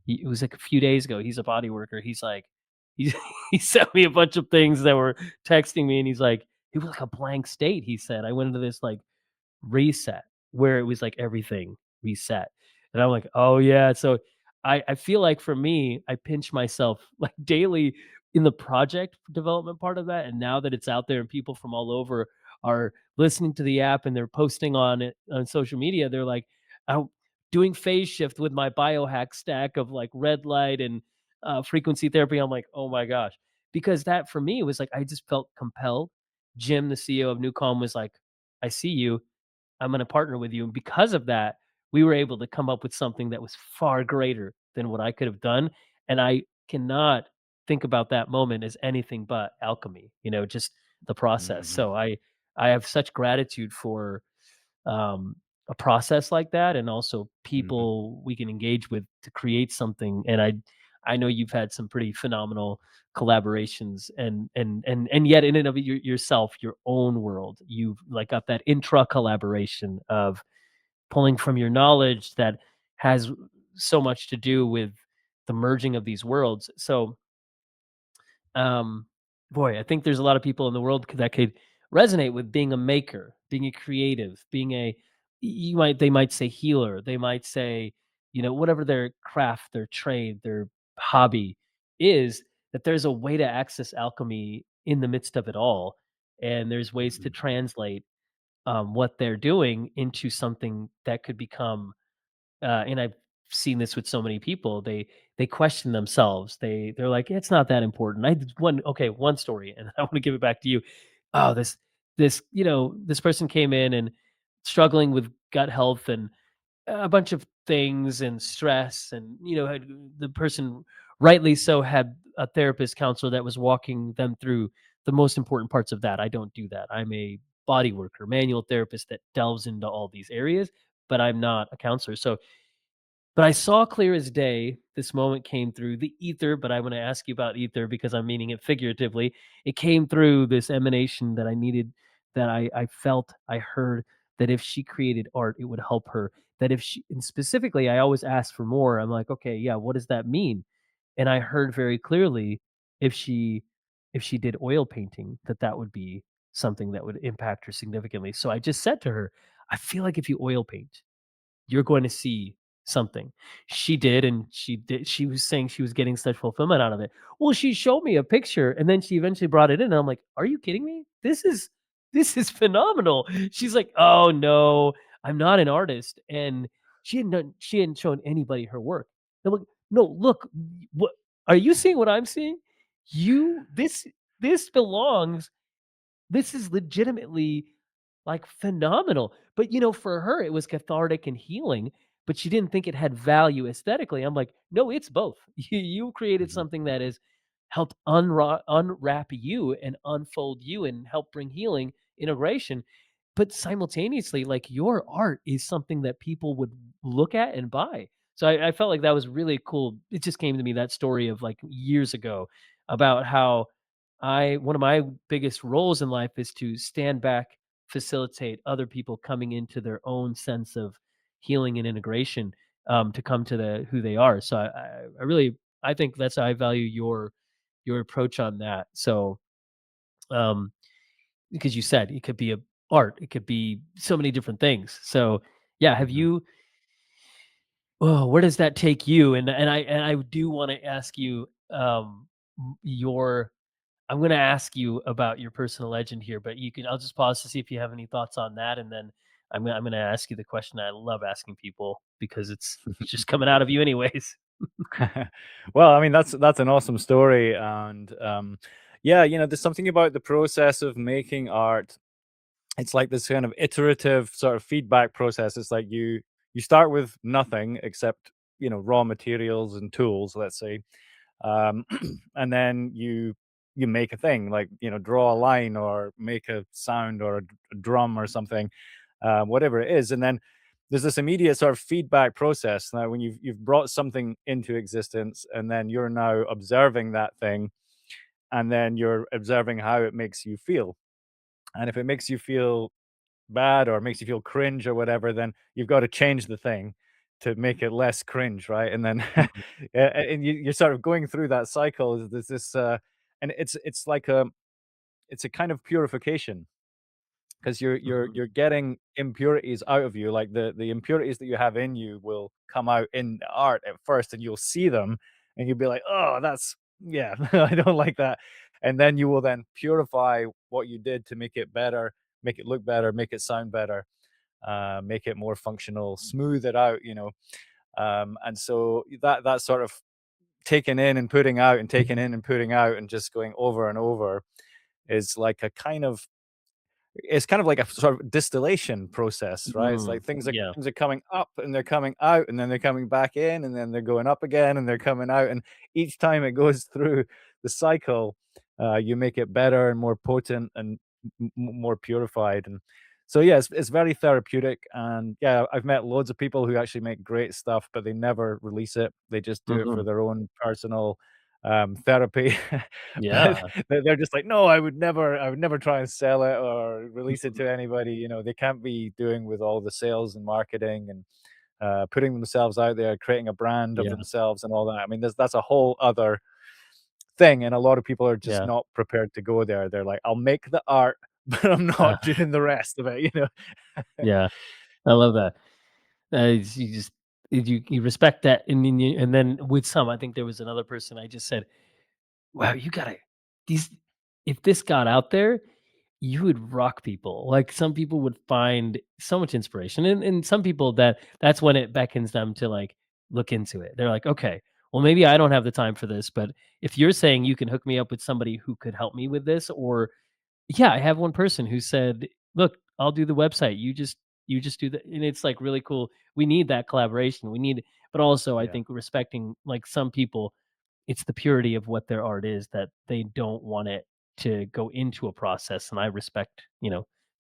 it was like a few days ago, he's a body worker. He's like, he he sent me a bunch of things that were texting me, and he's like, it was like a blank state. He said I went into this like reset where it was like everything reset. And I'm like, "Oh yeah." So I feel like for me, I pinch myself like daily in the project development part of that. And now that it's out there and people from all over are listening to the app and they're posting on it on social media, they're like, I'm doing phase shift with my biohack stack of like red light and frequency therapy. I'm like, oh my gosh. Because that for me was like I just felt compelled. Jim, the CEO of NuCalm, was like, I see you. I'm going to partner with you. And because of that, we were able to come up with something that was far greater than what I could have done. And I cannot think about that moment as anything but alchemy, just the process. Mhm, So I have such gratitude for a process like that, and also mhm, people we can engage with to create something. And I know you've had some pretty phenomenal collaborations, and yet in and of yourself, your own world, you've like got that intra collaboration of pulling from your knowledge that has so much to do with the merging of these worlds. So um, boy, I think there's a lot of people in the world that could resonate with being a maker, being a creative, being a they might say healer, they might say, whatever their craft, their trade, their hobby is, that there's a way to access alchemy in the midst of it all. And there's ways to mhm, translate what they're doing into something that could become and I've seen this with so many people. They question themselves. They're like, it's not that important. I did one story, and I want to give it back to you. Oh, this person came in and struggling with gut health and a bunch of things and stress, and the person rightly so had a therapist counselor that was walking them through the most important parts of that. I don't do that. I'm a body worker, manual therapist that delves into all these areas, but I'm not a counselor. So but I saw clear as day, this moment came through the ether, but I want to ask you about ether because I'm meaning it figuratively. It came through this emanation that I needed, that I felt, I heard that if she created art, it would help her. That if she, and specifically, I always ask for more. I'm like, okay, yeah, what does that mean? And I heard very clearly if she if she did oil painting, that would be something that would impact her significantly. So I just said to her, I feel like if you oil paint, you're going to see something. She did, and she was saying she was getting such fulfillment out of it. Well, she showed me a picture, and then she eventually brought it in, and I'm like, "Are you kidding me? This is phenomenal." She's like, "Oh, no, I'm not an artist." And she hadn't shown anybody her work. I'm like, "No, look, what are you seeing what I'm seeing? You this belongs this is legitimately, like, phenomenal, but, for her, it was cathartic and healing, but she didn't think it had value aesthetically. I'm like, "No, it's both. You created mhm, something that has helped unwrap you and unfold you and help bring healing, integration, but simultaneously, like, your art is something that people would look at and buy." So I felt like that was really cool. It just came to me, that story of, like, years ago about how I one of my biggest roles in life is to stand back, facilitate other people coming into their own sense of healing and integration, to come to who they are. So I really I think that's I value your approach on that. So um, because you said it could be a art, it could be so many different things. So yeah, have mhm. you? Oh, where does that take you? And I do want to ask you your I'm gonna ask you about your personal legend here, but I'll just pause to see if you have any thoughts on that, and then I'm gonna ask you the question I love asking people because it's just coming out of you anyways. Well, I mean, that's an awesome story, and yeah, there's something about the process of making art. It's like this kind of iterative sort of feedback process. It's like you start with nothing except raw materials and tools, let's say, um, and then you make a thing, like draw a line or make a sound or a drum or something, whatever it is. And then there's this immediate sort of feedback process. Now when you've brought something into existence, and then you're now observing that thing, and then you're observing how it makes you feel. And if it makes you feel bad or makes you feel cringe or whatever, then you've got to change the thing to make it less cringe, right? And then Mhm. and you're sort of going through that cycle. There's this and it's like a it's a kind of purification because Mhm. you're getting impurities out of you. Like the impurities that you have in you will come out in the art at first, and you'll see them, and you'll be like, "Oh, that's yeah, I don't like that." And then you will then purify what you did to make it better, make it look better, make it sound better, make it more functional, smooth it out, you know. And so that sort of taking in and putting out and taking in and putting out and just going over and over is like a kind of it's kind of like a sort of distillation process, right? It's like Yeah. things are coming up and they're coming out and then they're coming back in and then they're going up again and they're coming out. And each time it goes through the cycle, you make it better and more potent and more purified. And so, yeah, it's very therapeutic. And yeah, I've met loads of people who actually make great stuff, but they never release it. They just do it for Mhm. their own personal therapy. But Yeah. they're just like, "No, I would never try and sell it or release it to anybody," you know, they can't be doing with all the sales and marketing and, putting themselves out there, creating a brand of Yeah. themselves and all that. I mean, that's a whole other thing, and a lot of people are just Yeah. not prepared to go there. They're like, "I'll make the art, but I'm Uh, not doing the rest of it," you know? yeah. I love that. You just you respect that, and then with some, I think there was another person I just said, "Wow, you gotta these if this got out there, you would rock people." Like, some people would find so much inspiration, and some people that's when it beckons them to, like, look into it. They're like, "Okay, well, maybe I don't have the time for this, but if you're saying you can hook me up with somebody who could help me with this," or yeah, I have one person who said, "Look, I'll do the website. You just do the," and it's, like, really cool. We need that collaboration. We need, but also I Yeah. think respecting, like, some people, it's the purity of what their art is that they don't want it to go into a process, and I respect,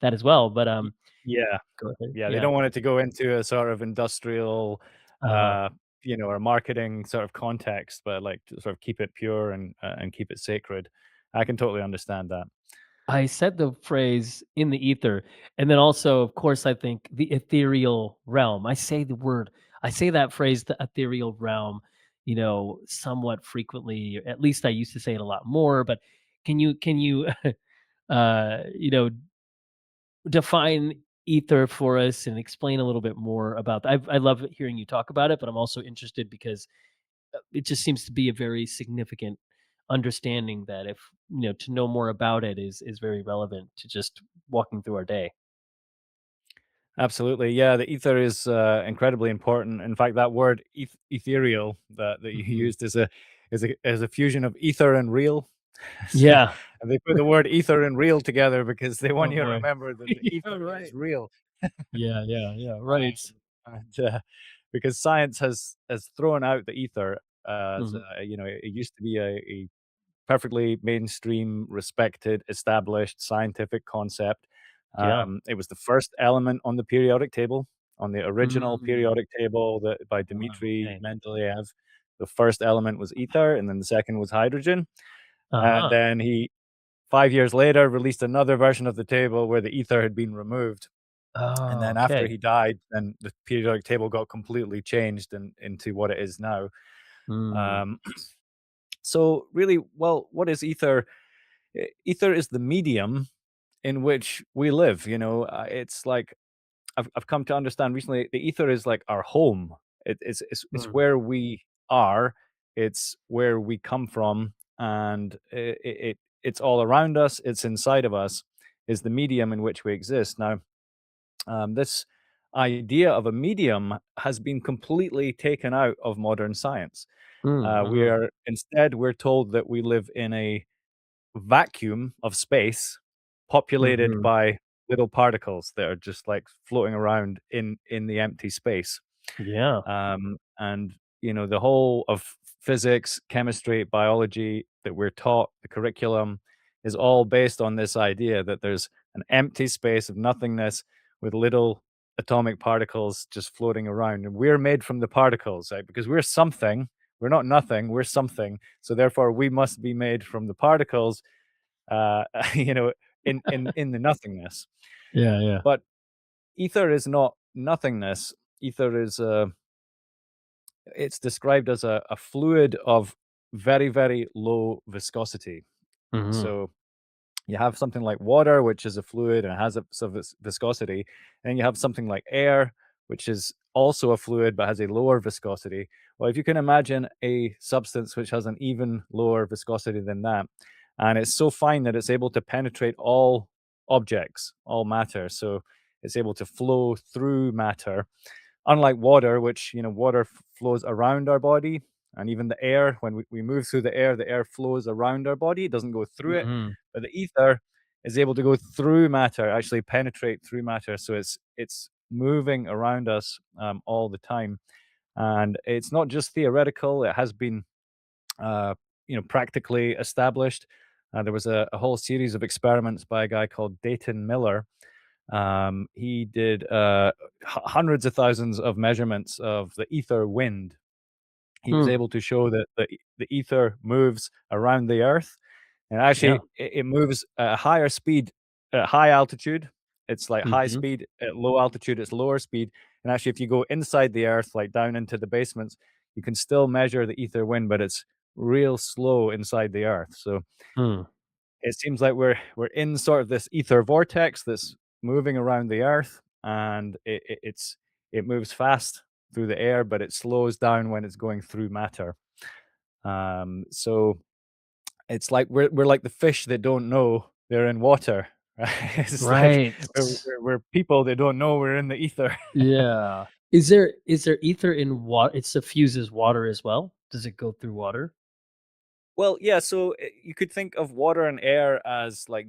that as well, but, Y yeah. go ahead. Yeah, they Yeah. don't want it to go into a sort of industrial, Uh or marketing sort of context, but like to sort of keep it pure and keep it sacred. I can totally understand that. I said the phrase "in the ether," and then also, of course, I think the ethereal realm. I say that phrase, the ethereal realm, somewhat frequently. At least I used to say it a lot more. But can you, uh, you know, define ether for us and explain a little bit more about that? I love hearing you talk about it, but I'm also interested because it just seems to be a very significant understanding that, if to know more about it is very relevant to just walking through our day. Absolutely. Yeah, the ether is incredibly important. In fact, that word ethereal that you Mhm. used is a fusion of ether and real. So, Yeah. and they put the word ether and real together because they want Oh you to boy. remember that the Yeah, ether is right. real. Yeah, yeah, yeah, right. And because science has thrown out the ether as Mhm. it used to be a perfectly mainstream, respected, established scientific concept. Yeah. It was the first element on the periodic table, on the original Mm. periodic table that by Wow, Dmitri okay. Mendeleev. The first element was ether, and then the second was hydrogen. And Uh-huh. then he 5 years later released another version of the table where the ether had been removed. And Oh, then after okay. he died, then the periodic table got completely changed into what it is now. Mm. Um, so really, well, what is ether? Ether is the medium in which we live. It's like I've come to understand recently. The ether is like our home. It's Mm. where we are. It's where we come from, and it's all around us. It's inside of us. Is the medium in which we exist now. This idea of a medium has been completely taken out of modern science. Mm, mhm. We're told that we live in a vacuum of space populated Mhm. by little particles that are just like floating around in the empty space. Yeah. And the whole of physics, chemistry, biology that we're taught, the curriculum is all based on this idea that there's an empty space of nothingness with little atomic particles just floating around. And we're made from the particles, right? Because we're something. We're not nothing, we're something. So therefore we must be made from the particles, uh, you know, in the nothingness. Yeah, yeah. But ether is not nothingness. Ether is it's described as a fluid of very, very low viscosity. Mhm. So you have something like water, which is a fluid and it has a some viscosity, and you have something like air, which is also a fluid but has a lower viscosity. Well, if you can imagine a substance which has an even lower viscosity than that, and it's so fine that it's able to penetrate all objects, all matter, so it's able to flow through matter, unlike water, which water flows around our body, and even the air, when we move through the air flows around our body, it doesn't go through it. Mhm. But the ether is able to go through matter, actually penetrate through matter, so it's moving around us all the time. And it's not just theoretical, it has been uh, practically established. There was a whole series of experiments by a guy called Dayton Miller. He did hundreds of thousands of measurements of the ether wind. He was Hmm. able to show that the ether moves around the Earth, and Yeah. actually it moves at a higher speed at high altitude. It's like high Mhm. speed. At low altitude, it's lower speed. And actually, if you go inside the Earth, like down into the basements, you can still measure the ether wind, but it's real slow inside the Earth. So Hmm. it seems like we're in sort of this ether vortex that's moving around the Earth, and it moves fast through the air, but it slows down when it's going through matter. So it's like we're like the fish that don't know they're in water, right? It's like Right. we're people that don't know we're in the ether. Yeah. Is there ether in water? It suffuses water as well? Does it go through water? Well, yeah, so you could think of water and air as like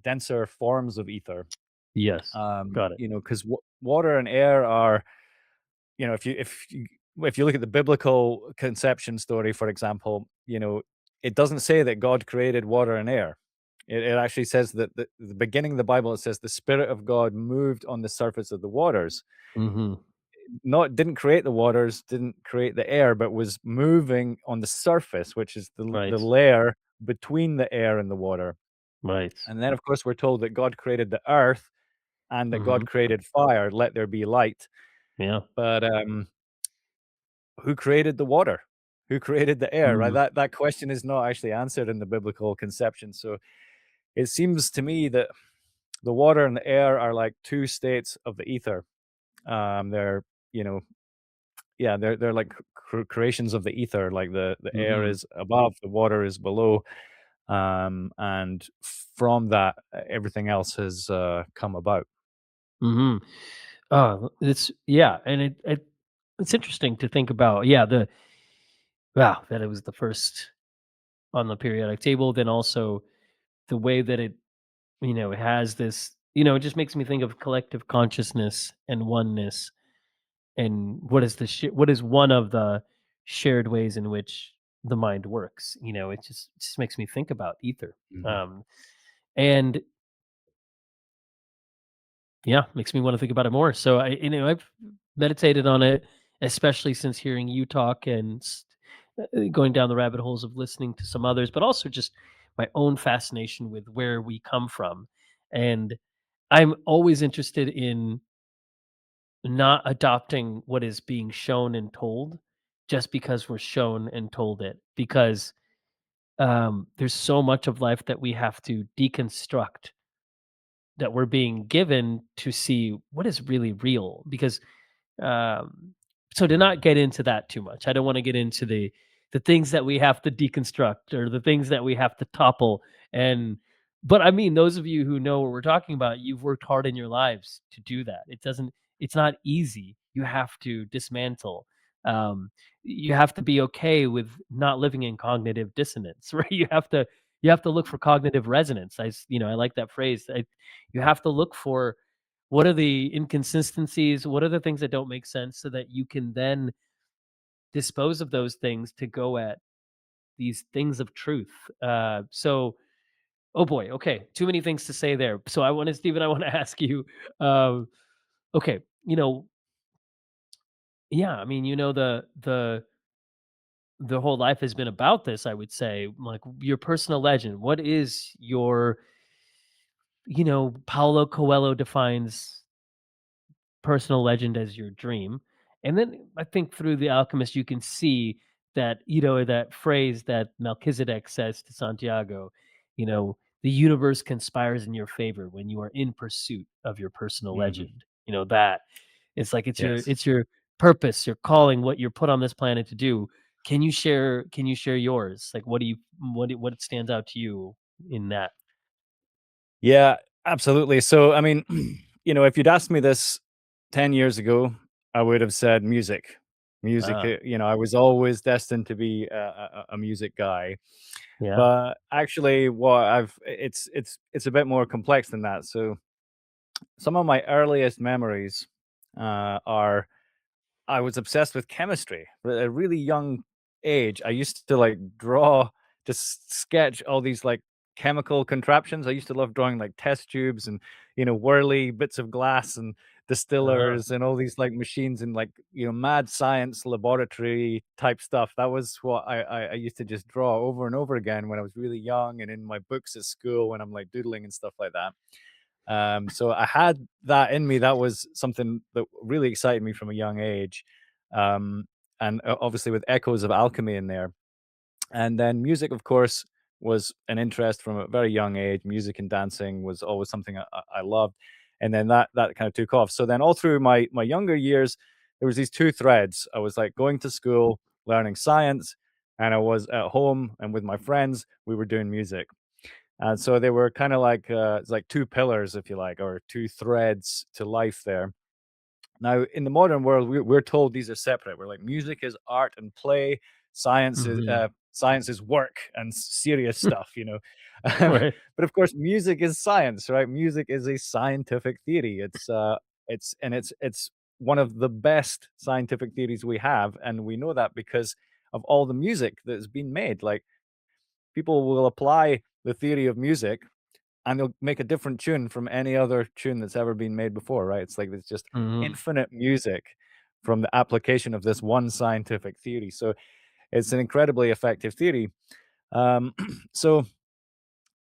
denser forms of ether. Yes. Got it. Because water and air are, if you look at the biblical conception story, for example, it doesn't say that God created water and air. It actually says that the beginning of the Bible, it says the Spirit of God moved on the surface of the waters. Mhm. Not didn't create the waters, didn't create the air, but was moving on the surface, which is the Right. layer between the air and the water. Right. And then, of course, we're told that God created the earth and that God Mhm. created fire. Let there be light. Yeah. But who created the water? Who created the air? Right? Mm. That question is not actually answered in the biblical conception. So it seems to me that the water and the air are like two states of the ether. They're you know yeah, they're like creations of the ether. Like the air Mhm. is above, the water is below, and from that, everything else has come about. Mhm. It's yeah, and it's interesting to think about. Yeah, the wow, that it was the first on the periodic table, then also the way that it has this, it just makes me think of collective consciousness and oneness, and what is one of the shared ways in which the mind works. It just makes me think about ether. Mhm. Um and yeah, makes me want to think about it more. So I've meditated on it, especially since hearing you talk and going down the rabbit holes of listening to some others, but also just my own fascination with where we come from. And I'm always interested in not adopting what is being shown and told just because we're shown and told it. Because there's so much of life that we have to deconstruct, that we're being given to see what is really real. Because um, so to not get into that too much, I don't want to get into the things that we have to deconstruct or the things that we have to topple. And but I mean, those of you who know what we're talking about, you've worked hard in your lives to do that. It's not easy. You have to dismantle. Um, you have to be okay with not living in cognitive dissonance, right? You have to look for cognitive resonance. I like that phrase. You have to look for what are the inconsistencies, what are the things that don't make sense, so that you can then dispose of those things to go at these things of truth. Oh boy, okay, too many things to say there. So Stephen, I want to ask you, um, okay, yeah, I mean, the whole life has been about this. I would say, like, your personal legend. What is your, Paulo Coelho defines personal legend as your dream. And then I think through the Alchemist, you can see that, that phrase that Melchizedek says to Santiago, the universe conspires in your favor when you are in pursuit of your personal Hmm. legend. That it's like Yes. it's your purpose, your calling, what you're put on this planet to do. Can you share yours? Like what stands out to you in that? Yeah, absolutely. So, I mean, if you'd asked me this 10 years ago, I would have said music. Music, Ah, I was always destined to be a music guy. yeah. But actually, what I've it's a bit more complex than that. So, some of my earliest memories are I was obsessed with chemistry. At a really young age, I used to like draw, just sketch all these like chemical contraptions. I used to love drawing like test tubes and whirly bits of glass and Uh-huh. distillers and all these like machines and like mad science laboratory type stuff. That was what I used to just draw over and over again when I was really young and in my books at school when I'm like doodling and stuff like that. So I had that in me. That was something that really excited me from a young age. Um, and obviously with echoes of alchemy in there. And then music, of course, was an interest from a very young age. Music and dancing was always something I loved. And then that kind of took off. So then all through my younger years, there was these two threads. I was like going to school, learning science, and I was at home and with my friends, we were doing music. And so they were kind of like it's like two pillars, if you like, or two threads to life there. Now, in the modern world, we're told these are separate. We're like, music is art and play, Mhm. science is work and serious stuff, Um, Right. but of course, music is science, right? Music is a scientific theory. It's one of the best scientific theories we have, and we know that because of all the music that has been made. Like people will apply the theory of music and they'll make a different tune from any other tune that's ever been made before, right? It's like it's just Mhm. infinite music from the application of this one scientific theory. So it's an incredibly effective theory. Um, so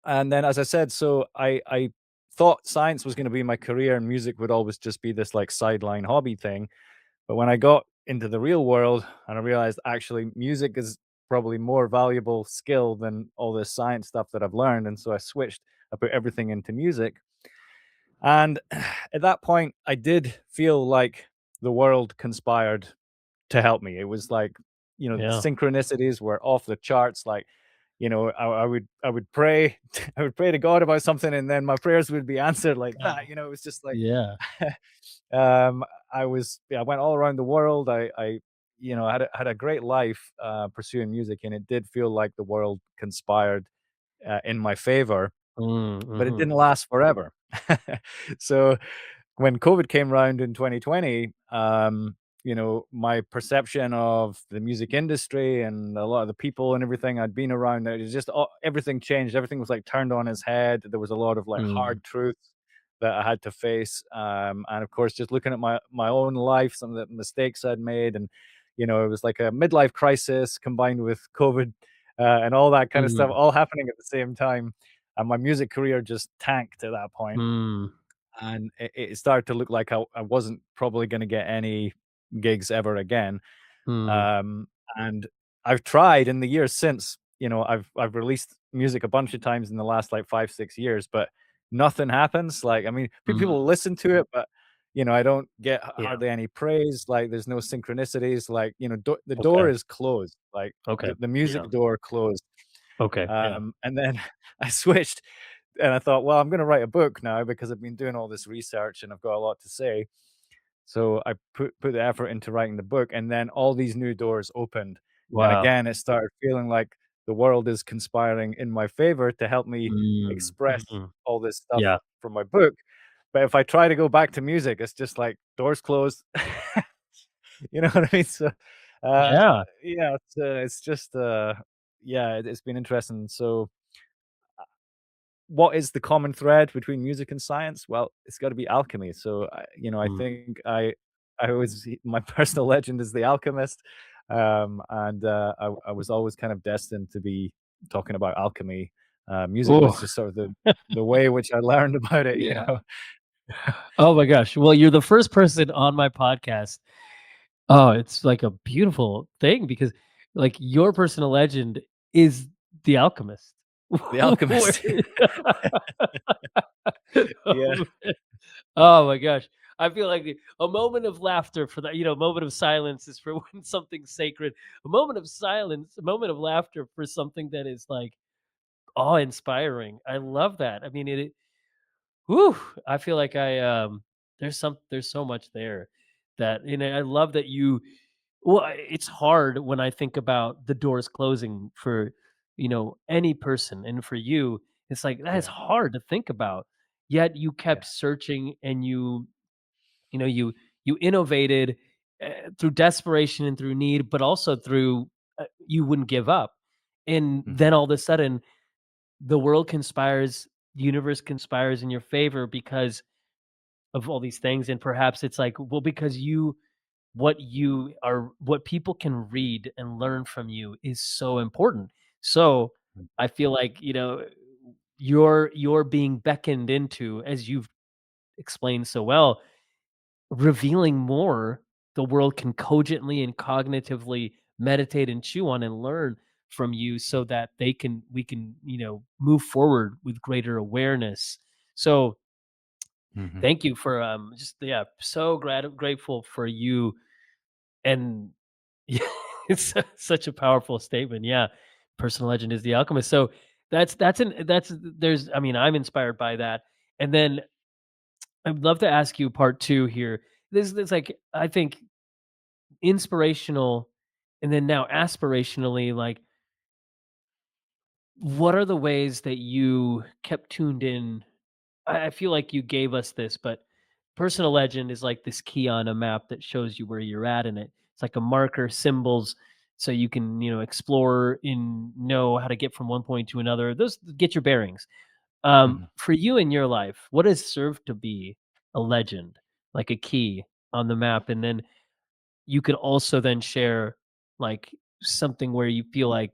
and then as I said, so I thought science was going to be my career and music would always just be this like sideline hobby thing. But when I got into the real world and I realized actually music is probably more valuable skill than all this science stuff that I've learned, and so I switched. I put everything into music, and at that point, I did feel like the world conspired to help me. It was like, Yeah. synchronicities were off the charts. Like, I would pray, I would pray to God about something, and then my prayers would be answered like that. Wow. It was just like, Yeah. um, I went all around the world. I had a great life pursuing music, and it did feel like the world conspired in my favor, Mm, but it mhm. didn't last forever. So when COVID came around in 2020, my perception of the music industry and a lot of the people and everything I'd been around, it was just everything changed. Everything was like turned on its head. There was a lot of like Mm, hard truths that I had to face, and of course, just looking at my own life, some of the mistakes I'd made, and it was like a midlife crisis combined with COVID and all that kind of stuff, mm, all happening at the same time. And my music career just tanked at that point, mm, and it started to look like I wasn't probably gonna get any gigs ever again. mm, Um, and I've tried in the years since, I've released music a bunch of times in the last, like, 5, 6 years, but nothing happens. Like, I mean, people mm. listen to it, but, I don't get Yeah. hardly any praise. Like, there's no synchronicities. Like, the door Okay. is closed. Like, Okay. the Yeah. music door closed. Okay. Yeah. And then I switched and I thought, well, I'm going to write a book now because I've been doing all this research and I've got a lot to say. So I put the effort into writing the book, and then all these new doors opened. And Wow. again, it started feeling like the world is conspiring in my favor to help me Mm, express mhm. all this stuff Yeah. from my book. But if I try to go back to music, it's just like doors closed. You know what I mean? So, uh, Yeah. yeah, it's just, yeah, it's been interesting. So, what is the common thread between music and science? Well, it's got to be alchemy. So, I Mm. think I was my personal legend is the alchemist, and I was always kind of destined to be talking about alchemy. Music Ooh. was just sort of the way in which I learned about it. Yeah. Oh my gosh. Well, you're the first person on my podcast Oh, it's like a beautiful thing because, like, your personal legend is the alchemist. The Where Alchemist. Yeah. Oh, man. Oh my gosh. I feel like a moment of laughter for that, a moment of silence is for when something's sacred. A moment of silence, a moment of laughter for something that is, like, awe-inspiring. I love that. I mean, whew, I feel like there's so much there that, I love that it's hard when I think about the doors closing for, any person, and for you, it's like, that is Yeah. hard to think about, yet you Yeah. kept searching and you know, you innovated, through desperation and through need, but also through, you wouldn't give up, and Mhm. then all of a sudden, the world conspires, the universe conspires in your favor because of all these things, and perhaps it's like, well, because what people can read and learn from you is so important. So, Mm. I feel like, you're being beckoned into, as you've explained so well, revealing more the world can cogently and cognitively meditate and chew on and learn from you so that we can, move forward with greater awareness. So, Mhm. thank you for, just, yeah, so grateful for you. And yeah, it's such a powerful statement. Yeah. Personal legend is the alchemist. So I mean, I'm inspired by that. And then I'd love to ask you part two here. This like, I think, inspirational, and then now aspirationally, like, what are the ways that you kept tuned in? I feel like you gave us this, but personal legend is like this key on a map that shows you where you're at in it. It's like a marker, symbols, so you can, explore and know how to get from one point to another. Those get your bearings. Mhm. For you in your life, what has served to be a legend, like a key on the map? And then you could also then share, like, something where you feel like,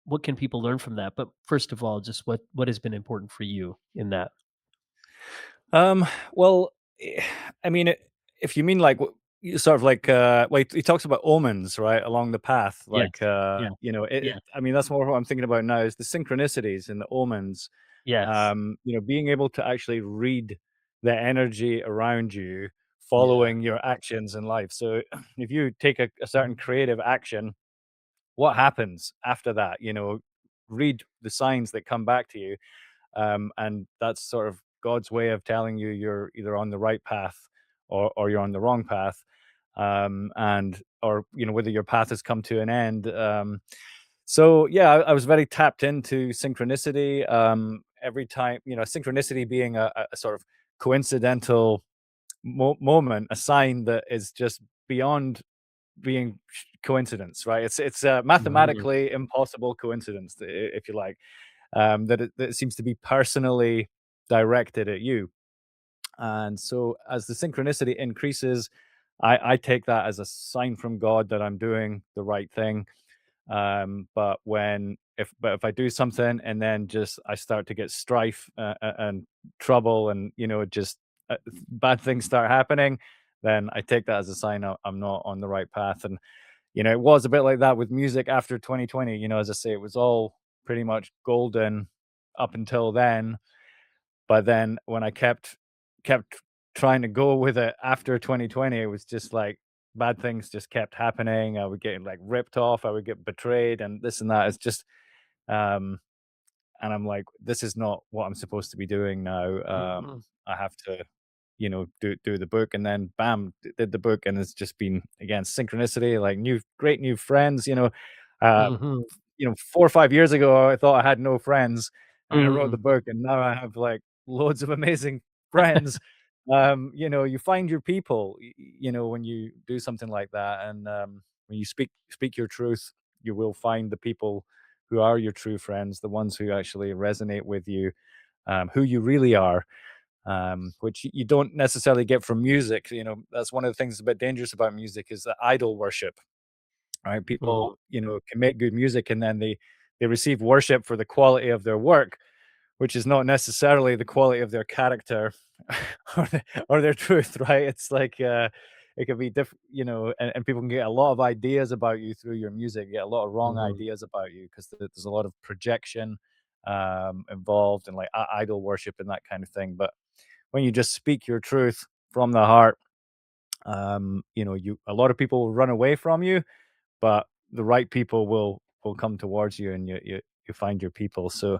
what can people learn from that? But first of all, just what has been important for you in that? Um, well, eh, I mean, if you mean like sort of like, well, he talks about omens, right, along the path, Yes. like, Yeah. Yeah. I mean, that's more what I'm thinking about now is the synchronicities and the omens. Yes. Being able to actually read the energy around you, Yeah. following your actions in life. So, if you take a certain Mhm. creative action, what happens after that? Read the signs that come back to you, and that's sort of God's way of telling you you're either on the right path or you're on the wrong path, and or whether your path has come to an end. So yeah, I was very tapped into synchronicity. Every time, synchronicity being a sort of coincidental moment, a sign that is just beyond being coincidence, right? It's a Mhm. mathematically impossible coincidence, if you like, that it seems to be personally directed at you. And so as the synchronicity increases, I take that as a sign from God that I'm doing the right thing. But if I do something and then just I start to get strife, and trouble, and just bad things start happening, then I take that as a sign I'm not on the right path. And it was a bit like that with music after 2020. As I say, it was all pretty much golden up until then. But then when I kept trying to go with it after 2020, it was just like bad things just kept happening. I would get like ripped off, I would get betrayed, and this and that. It's just um and I'm like, this is not what I'm supposed to be doing now. Mhm. I have to, do the book, and then bam, did the book, and it's just been again synchronicity, like great new friends. Uh, Mhm. 4 or 5 years ago, I thought I had no friends, and I wrote the Mhm. book, and now I have like loads of amazing friends. You find your people, when you do something like that, and when you speak your truth, you will find the people who are your true friends, the ones who actually resonate with you, who you really are, which you don't necessarily get from music. That's one of the things that's a bit dangerous about music is the idol worship, right? Mhm. People, can make good music and then they receive worship for the quality of their work, which is not necessarily the quality of their character or their truth, right? It's like it could be different, and people can get a lot of ideas about you through your music, get a lot of wrong Mhm. ideas about you because there's a lot of projection involved and like idol worship and that kind of thing. But when you just speak your truth from the heart, you a lot of people will run away from you, but the right people will come towards you, and you find your people. So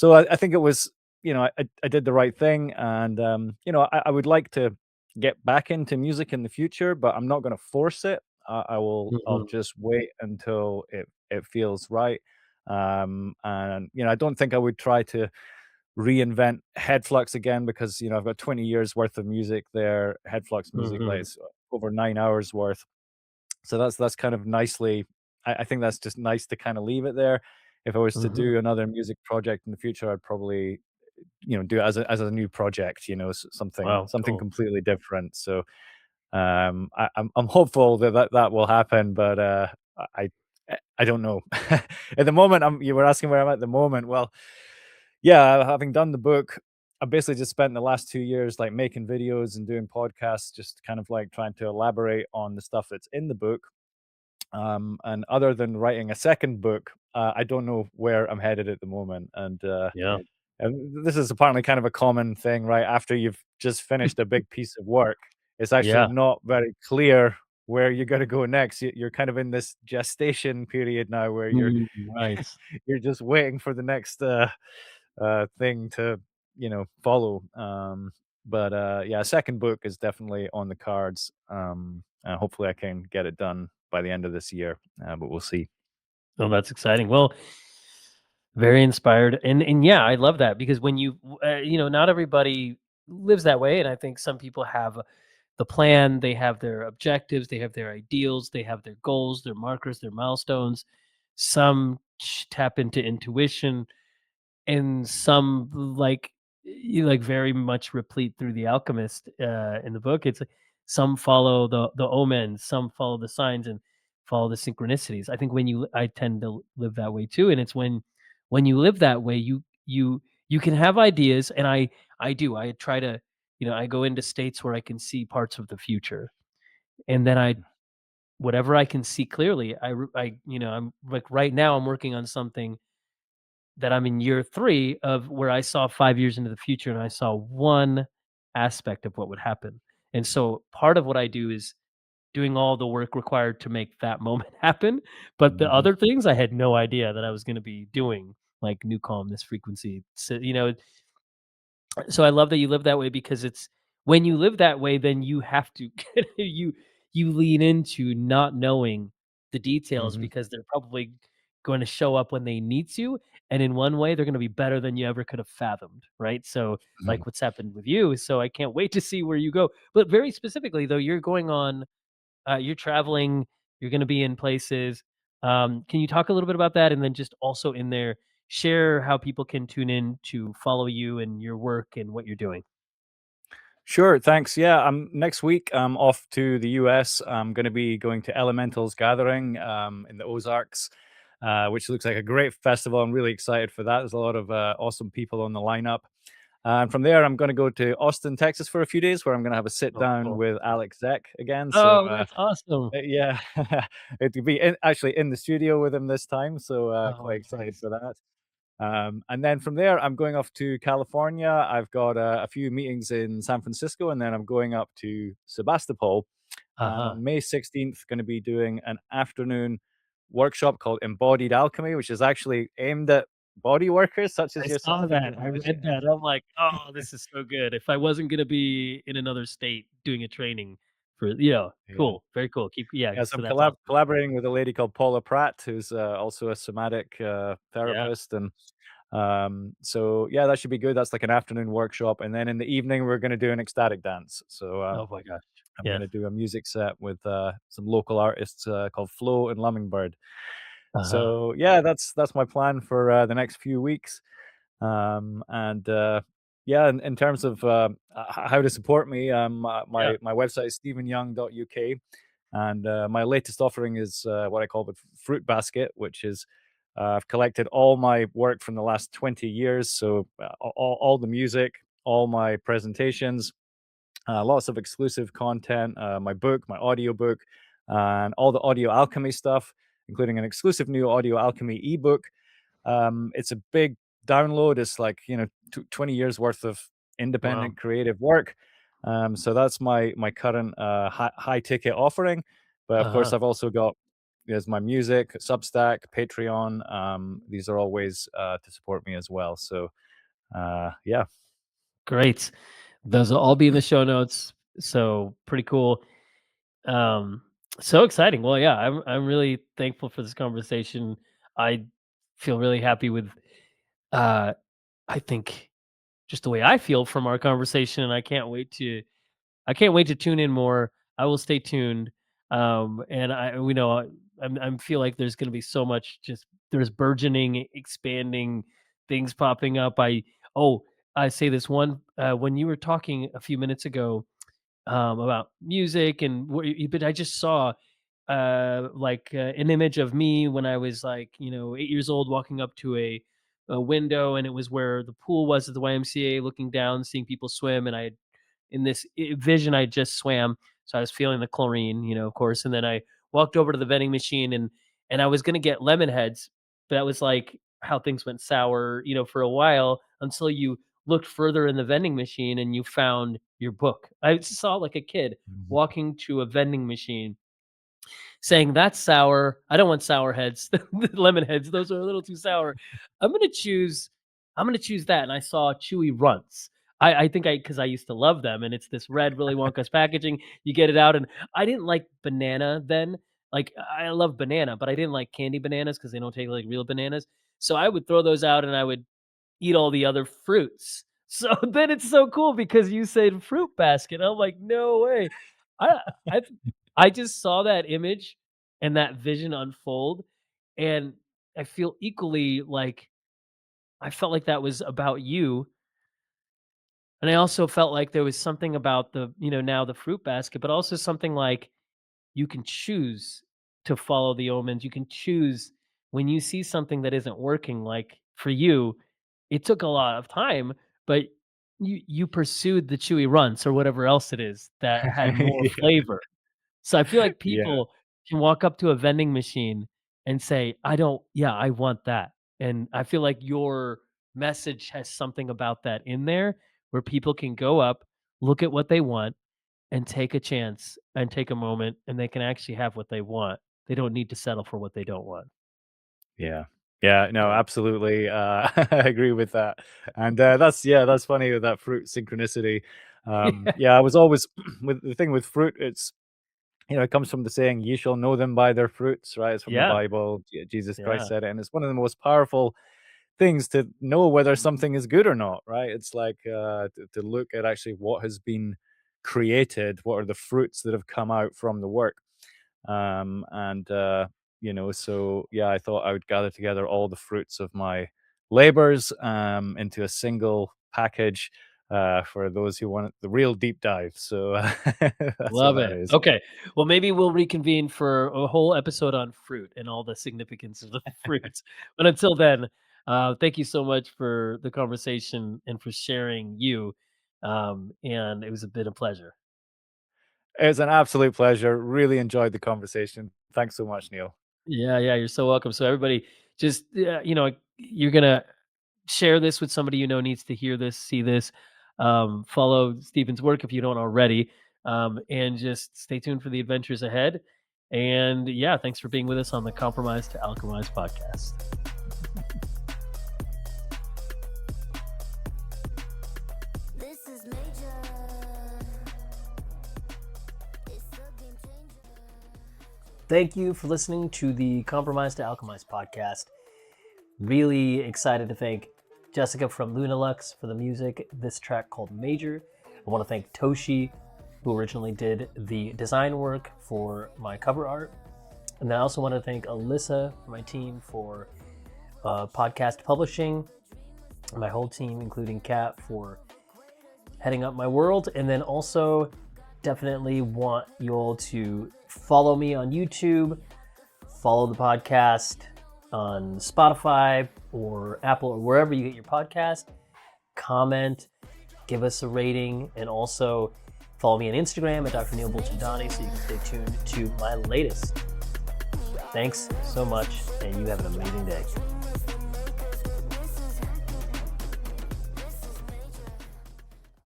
I think it was, I did the right thing, and I would like to get back into music in the future, but I'm not going to force it. I'll Mhm. just wait until it feels right. And I don't think I would try to reinvent Hedflux again because I've got 20 years worth of music there. Hedflux music, like Mhm. it's over 9 hours worth. So that's kind of nicely. I think that's just nice to kind of leave it there. If I was to Mhm. do another music project in the future, I'd probably do it as a new project. Something Wow, something cool. completely different. So I'm hopeful that will happen, but I I don't know. At the moment, you were asking where I'm at the moment. Well, yeah, having done the book, I basically just spent the last 2 years like making videos and doing podcasts, just kind of like trying to elaborate on the stuff that's in the book. And other than writing a second book, I don't know where I'm headed at the moment. Yeah. And this is apparently kind of a common thing, right? After you've just finished a big piece of work, it's actually Yeah. not very clear where you're going to go next. You're kind of in this gestation period now where you're Mm, right. you're just waiting for the next thing to follow. But yeah, a second book is definitely on the cards. And hopefully I can get it done by the end of this year, but we'll see. Oh, that's exciting. Well, very inspired, and yeah, I love that because when not everybody lives that way, and I think some people have the plan, they have their objectives, they have their ideals, they have their goals, their markers, their milestones. Some tap into intuition, and some like you like very much replete through the alchemist in the book. It's like some follow the omens, some follow the signs, and follow the synchronicities. I think I tend to live that way too, and it's when you live that way, you can have ideas, and I try to, I go into states where I can see parts of the future, and then I whatever I can see clearly, I'm like right now I'm working on something that I'm in year 3 of where I saw 5 years into the future, and I saw one aspect of what would happen. And so part of what I do is doing all the work required to make that moment happen, but the Hmm. other things I had no idea that I was gonna be doing, like NuCalm, this frequency. So I love that you live that way because it's when you live that way, then you have to you lean into not knowing the details Hmm. because they're probably going to show up when they need to, and in one way they're going to be better than you ever could have fathomed, right? So like what's happened with you, so I can't wait to see where you go. But very specifically though, you're going on, you're traveling, you're going to be in places. Can you talk a little bit about that, and then just also in there share how people can tune in to follow you and your work and what you're doing? Sure, thanks. Yeah, next week I'm off to the US. I'm going to be going to Elementals Gathering in the Ozarks, which looks like a great festival. I'm really excited for that. There's a lot of awesome people on the lineup. And from there, I'm going to go to Austin, Texas for a few days, where I'm going to have a sit Oh, down cool. with Alex Zek again. So Oh, that's awesome. yeah, it will be actually in the studio with him this time. So quite Oh, excited nice. for that. And then from there, I'm going off to California. I've got a few meetings in San Francisco, and then I'm going up to Sebastopol. And Uh-huh. on May 16th, going to be doing an afternoon workshop called Embodied Alchemy, which is actually aimed at body workers such I as saw yourself. If that. you've I managed to, read that. I'm like, "Oh, this is so good." If I wasn't gonna be in another state doing a training for yeah. cool. Very cool. Keep yeah, Yeah, so so I'm that's awesome. collaborating with a lady called Paula Pratt, who's also a somatic Yeah. therapist, and so yeah, that should be good. That's like an afternoon workshop, and then in the evening we're going to do an ecstatic dance. So Oh my gosh. I'm going Yeah. to do a music set with some local artists called Flo and Lummingbird. Uh-huh. So yeah, that's my plan for the next few weeks. And yeah, in terms of how to support me, Yeah. my website is stephenyoung.uk, and my latest offering is what I call the fruit basket, which is I've collected all my work from the last 20 years, so all the music, all my presentations, lots of exclusive content, my book, my audiobook, and all the audio alchemy stuff, including an exclusive new audio alchemy ebook. It's a big download. It's like, 20 years worth of Wow. independent creative work. So that's my current high ticket offering. But of course, Uh-huh. I've also got, there's my music, Substack, Patreon. These are all ways to support me as well. So yeah. Great. Those will all be in the show notes. So pretty cool. Um, so exciting. Well, yeah, I'm really thankful for this conversation. I feel really happy with uh I think just the way I feel from our conversation, and I can't wait to tune in more. I will stay tuned. And I we know I'm feel like there's going to be so much, just there's burgeoning, expanding things popping up. Oh, I say this one when you were talking a few minutes ago about music and but I just saw an image of me when I was like, 8 years old, walking up to a window, and it was where the pool was at the YMCA, looking down, seeing people swim, and I in this vision I just swam, so I was feeling the chlorine, of course, and then I walked over to the vending machine, and I was gonna get lemon heads, but that was like how things went sour, for a while, until you looked further in the vending machine and you found your book. I saw like a kid Mhm. walking to a vending machine saying, "That's sour. I don't want sour heads, lemon heads. Those are a little too sour. I'm gonna choose. I'm gonna choose that." And I saw Chewy Runts. I think because I used to love them, and it's this red Willy Wonka's packaging. You get it out, and I didn't like banana then. Like I love banana, but I didn't like candy bananas because they don't taste like real bananas. So I would throw those out, and I would eat all the other fruits. So then it's so cool because you said fruit basket. I'm like, no way. I I I just saw that image and that vision unfold, and I feel equally like I felt like that was about you, and I also felt like there was something about now the fruit basket, but also something like you can choose to follow the omens. You can choose when you see something that isn't working. Like for you, it took a lot of time, but you pursued the chewy runts or whatever else it is that had more Yeah. flavor. So I feel like Yeah. people can walk up to a vending machine and say, "I don't yeah, I want that." And I feel like your message has something about that in there where people can go up, look at what they want, and take a chance and take a moment, and they can actually have what they want. They don't need to settle for what they don't want. Yeah. Yeah, no, Yeah. absolutely, I agree with that, and, that's funny with that fruit synchronicity. Yeah. Yeah, I was always with the thing with fruit, it's, it comes from the saying, "Ye shall know them by their fruits," right? It's from the Yeah. Bible, Jesus Christ Yeah. said it, and it's one of the most powerful things to know whether something is good or not, right? It's like, to look at actually what has been created, what are the fruits that have come out from the work. And so yeah, I thought I would gather together all the fruits of my labors into a single package for those who want the real deep dive. So that's what Love that it. is. Okay. Well, maybe we'll reconvene for a whole episode on fruit and all the significance of the fruits. But until then, thank you so much for the conversation and for sharing you. And it was a bit of pleasure. It's an absolute pleasure. Really enjoyed the conversation. Thanks so much, Neil. Yeah, yeah, you're so welcome. So everybody, just you're gonna share this with somebody needs to hear this, see this. Follow Stephen's work if you don't already, and just stay tuned for the adventures ahead. And yeah, thanks for being with us on the Compromise to Alchemize podcast. This is major. It's a game changer. Thank you for listening to the Compromise to Alchemize podcast. Really excited to thank Jessica from Luminus for the music, this track called Major. I want to thank Toshi, who originally did the design work for my cover art. And I also want to thank Alyssa, my team, for podcast publishing, my whole team, including Kat, for heading up my world. And then also definitely want you all to follow me on YouTube, follow the podcast on Spotify or Apple or wherever you get your podcast, comment, give us a rating, and also Follow me on Instagram at Dr. Neil Bulchandani so you can stay tuned to my latest. Thanks so much, and you have an amazing day.